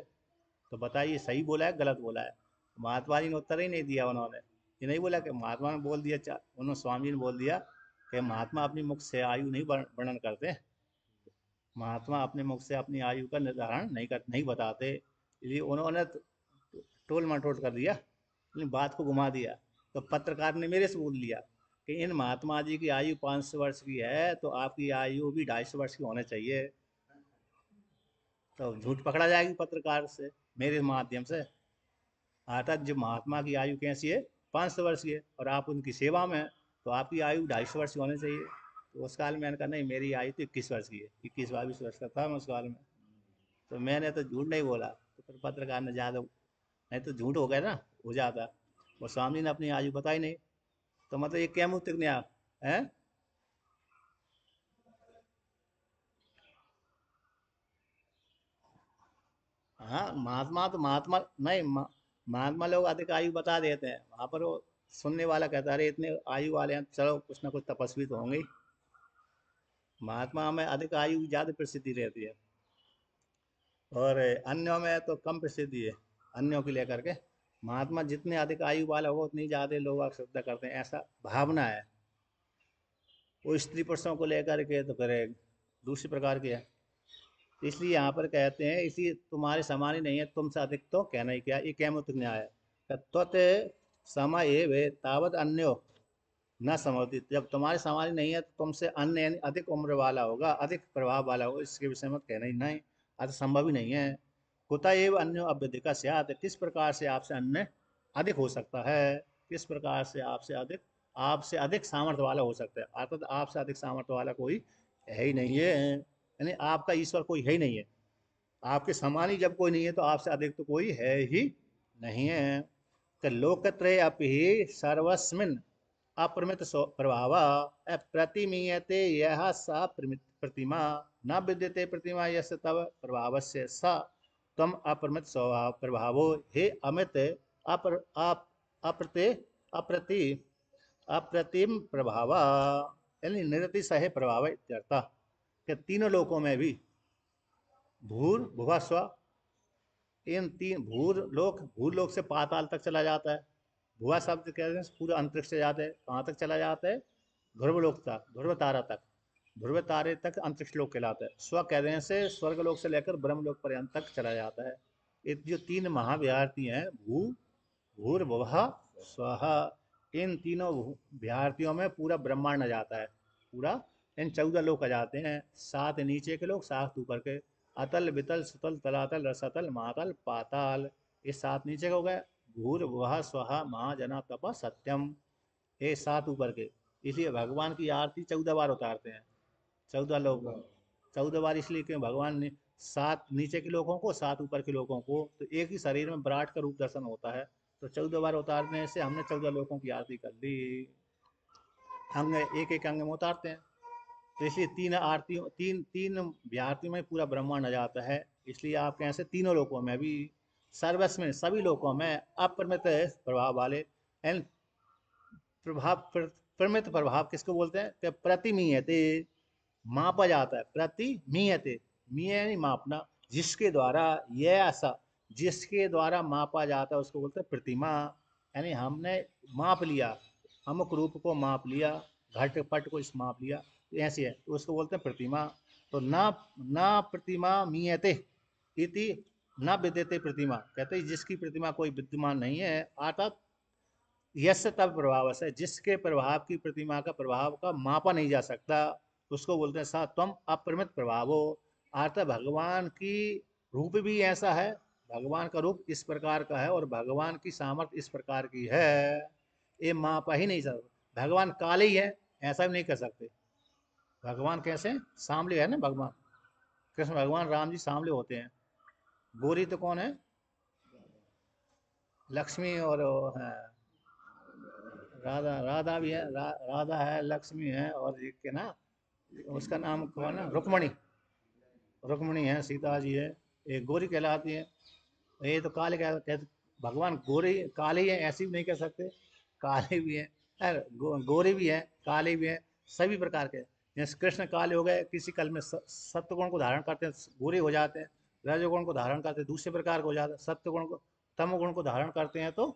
Speaker 1: तो बताइए सही बोला है गलत बोला है। महात्मा जी ने उत्तर ही नहीं दिया। उन्होंने ये नहीं बोला कि महात्मा ने बोल दिया, उन्होंने स्वामी जी ने बोल दिया कि महात्मा अपनी मुख से आयु नहीं वर्णन करते, महात्मा अपने मुख से अपनी आयु का निर्धारण नहीं बताते। इसलिए उन्होंने टोल मटोल कर दिया, लेकिन बात को घुमा दिया। तो पत्रकार ने मेरे से बोल लिया कि इन महात्मा जी की आयु 500 वर्ष की है, तो आपकी आयु भी 250 वर्ष की होनी चाहिए। तो झूठ पकड़ा जाएगी पत्रकार से, मेरे माध्यम से। अर्थात जो महात्मा की आयु कैसी है, 500 वर्ष की है, और आप उनकी सेवा में हैं, तो आपकी आयु 250 वर्ष की होनी चाहिए। तो उस काल में मैंने कहा नहीं, मेरी आयु तो 21 वर्ष की है, 21-22 वर्ष का था मैं उस काल में। तो मैंने तो झूठ नहीं बोला। तो फिर पत्रकार ने ज़्यादा, नहीं तो झूठ हो गया ना, हो जाता। वो स्वामी ने अपनी आयु बताई नहीं, तो मतलब ये क्या मुँह न्याय है। हाँ, महात्मा तो महात्मा नहीं, महात्मा लोग अधिक आयु बता देते हैं, वहां पर वो सुनने वाला कहता है अरे इतने आयु वाले हैं, चलो कुछ ना कुछ तपस्वी तो होंगे ही। महात्मा में अधिक आयु की ज्यादा प्रसिद्धि रहती है, और अन्यों में तो कम प्रसिद्धि है। अन्यों को लेकर के महात्मा जितने अधिक आयु वाला होगा उतनी ज्यादा लोग श्रद्धा करते हैं, ऐसा भावना है। वो स्त्री पुरुषों को लेकर के तो फिर दूसरी प्रकार की है। इसलिए यहाँ पर कहते हैं, इसी तुम्हारे समान ही नहीं है, तुमसे अधिक तो कहना ही क्या, ये कैमुतिक न्याय है। त्वत समय वे तावत अन्यो न समझती, जब तुम्हारे समान ही नहीं है तो तुमसे अन्य यानी अधिक उम्र वाला होगा, अधिक प्रभाव वाला होगा, इसके विषय में कहना ही नहीं, अतः संभव ही नहीं है। कुतः एव अन्यो अभ्युदिका स्यात्, किस प्रकार से आपसे अन्य अधिक हो सकता है, किस प्रकार से आपसे अधिक सामर्थ्य वाला हो सकता है। अर्थात आपसे अधिक सामर्थ्य वाला कोई है ही नहीं है, यानी आपका ईश्वर कोई है ही नहीं है। आपके समान ही जब कोई नहीं है तो आपसे अधिक तो कोई है ही नहीं है। तो लोकत्रय अपि सर्वस्मिन् अप्रमित प्रभाव प्रतिमीयते यह सा प्रतिमा, न विद्यते प्रतिमा यस्य तव प्रभावस्य सा तम अप्रमित स्वभाव प्रभावो हे अमित अप्रति अप्रति अप्रतिम प्रभाव, यानी निरतिशय प्रभाव इत्यर्थ। कि तीनों लोकों में भी भूर भुवा स्व इन तीन भूर लोक से पाताल तक चला जाता है। भुआ शब्द कहते हैं पूरा अंतरिक्ष से जाते हैं, कहाँ तक चला जाता है? ध्रुव लोक तक, ध्रुव तारा तक, ध्रुव तारे तक अंतरिक्ष लोक कहलाता है। स्व कहने से स्वर्ग लोक से लेकर ब्रह्म लोक पर्यंत तक चला जाता है। ये जो तीन महाविहारती हैं, भूर्भुवः स्वः, इन तीनों विहारतियों में पूरा ब्रह्मांड आ जाता है। पूरा इन 14 लोक आ जाते हैं। 7 नीचे के लोग, 7 ऊपर के। अतल वितल सुतल तलातल रसतल महातल पाताल, ये 7 नीचे के हो गए। भूर्भुवः स्वः महाजना तप सत्यम, ये 7 ऊपर के। इसलिए भगवान की आरती 14 बार उतारते हैं। 14 लोग, 14 बार इसलिए क्यों? भगवान ने 7 नीचे के लोगों को, 7 ऊपर के लोगों को, तो एक ही शरीर में विराट का रूप दर्शन होता है। तो 14 बार उतारने से हमने 14 लोगों की आरती कर ली। अंग एक एक अंग में उतारते हैं। तो इसलिए तीन आरतियों, तीन तीन आरतियों में पूरा ब्रह्मांड आ जाता है। इसलिए आप कहें से तीनों लोकों में भी, सर्वस्व में, सभी लोकों में अपरिमित प्रभाव वाले एंड प्रभाव, परिमित प्रभाव किसको बोलते हैं? कि प्रतिमीयते, मापा जाता है। प्रतिमीयते, मीय यानी मापना, जिसके द्वारा, यह ऐसा, जिसके द्वारा मापा जाता है उसको बोलते हैं प्रतिमा। यानी हमने माप लिया, अमुक रूप को माप लिया, घट पट को इस माप लिया, तो ऐसे है, तो उसको बोलते हैं प्रतिमा। तो ना ना प्रतिमा मीयते इति, न विद्यते प्रतिमा, कहते हैं जिसकी प्रतिमा कोई विद्यमान नहीं है, अर्थात यश तब प्रभाव से, जिसके प्रभाव की प्रतिमा का प्रभाव का मापा नहीं जा सकता, उसको बोलते हैं सा त्वम अप्रमित प्रभाव हो। अर्थात भगवान की रूप भी ऐसा है, भगवान का रूप इस प्रकार का है और भगवान की सामर्थ्य इस प्रकार की है, ये मापा ही नहीं सकता। भगवान काले ही है, ऐसा भी नहीं कर सकते। भगवान कैसे? सांवले है ना भगवान, कृष्ण भगवान राम जी सांवले होते हैं। गोरी तो कौन है? लक्ष्मी, और वो है राधा, राधा भी है, राधा है, लक्ष्मी है, और एक के ना, उसका नाम कौन है? रुक्मणी, रुक्मणी है, सीता जी है, एक गोरी कहलाती है। ये तो काले कहते, भगवान गोरे काले ही हैं ऐसे भी नहीं कह सकते, काले भी हैं, गोरे भी हैं, काले भी हैं, सभी प्रकार के। जैसे कृष्ण काले हो गए, किसी कल में सत्वगुण को धारण करते हैं, गोरे हो जाते हैं। रजोगुण को धारण करते हैं, दूसरे प्रकार को हो जाते हैं। सत्वगुण को, तमोगुण को धारण करते हैं तो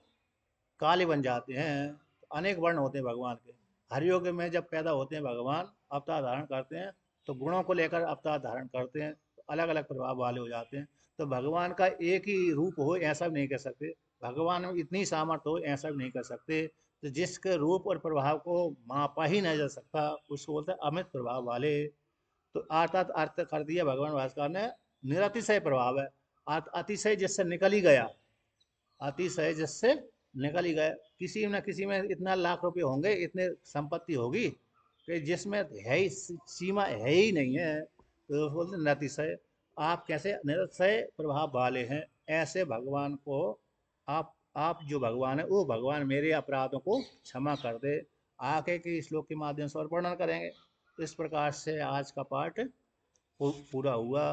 Speaker 1: काले बन जाते हैं। तो अनेक वर्ण होते हैं भगवान के। हरयोग में जब पैदा होते हैं भगवान, अवतार धारण करते हैं, तो गुणों को लेकर अवतार धारण करते हैं, तो अलग अलग प्रभाव वाले हो जाते हैं। तो भगवान का एक ही रूप हो ऐसा भी नहीं कर सकते, भगवान में इतनी सामर्थ्य हो ऐसा भी नहीं कर सकते। तो जिसके रूप और प्रभाव को मापा ही नहीं जा सकता, उसको बोलते हैं अमित प्रभाव वाले। तो अर्थात अर्थ कर दिया भगवान भास्कर ने, निरतिशय प्रभाव है। अतिशय जिससे निकल ही गया, अतिशय जिससे निकल ही गए। किसी न किसी में इतना लाख रुपए होंगे, इतने संपत्ति होगी कि जिसमें है ही, सीमा है ही नहीं है, तो बोलते निरतिशय। आप कैसे निरतिशय प्रभाव वाले हैं, ऐसे भगवान को आप जो भगवान है, वो भगवान मेरे अपराधों को क्षमा कर दे। आगे के श्लोक के माध्यम से और वर्णन करेंगे। तो इस प्रकार से आज का पाठ पूरा हुआ।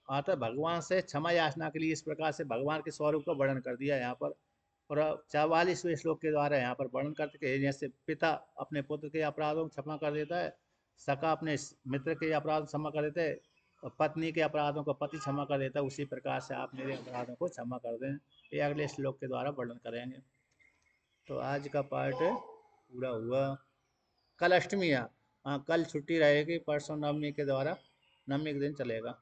Speaker 1: आता भगवान से क्षमा याचना के लिए इस प्रकार से भगवान के स्वरूप का वर्णन कर दिया यहाँ पर। और 44वें श्लोक के द्वारा यहाँ पर वर्णन करते कि जैसे पिता अपने पुत्र के अपराधों को क्षमा कर देता है, सखा अपने मित्र के अपराध क्षमा कर देते हैं, और पत्नी के अपराधों को पति क्षमा कर देता है, उसी प्रकार से आप मेरे अपराधों को क्षमा कर दें। ये अगले श्लोक के द्वारा वर्णन करेंगे। तो आज का पाठ पूरा हुआ। कल अष्टमी है, हाँ कल छुट्टी रहेगी, परसों नवमी के द्वारा, नवमी के दिन चलेगा।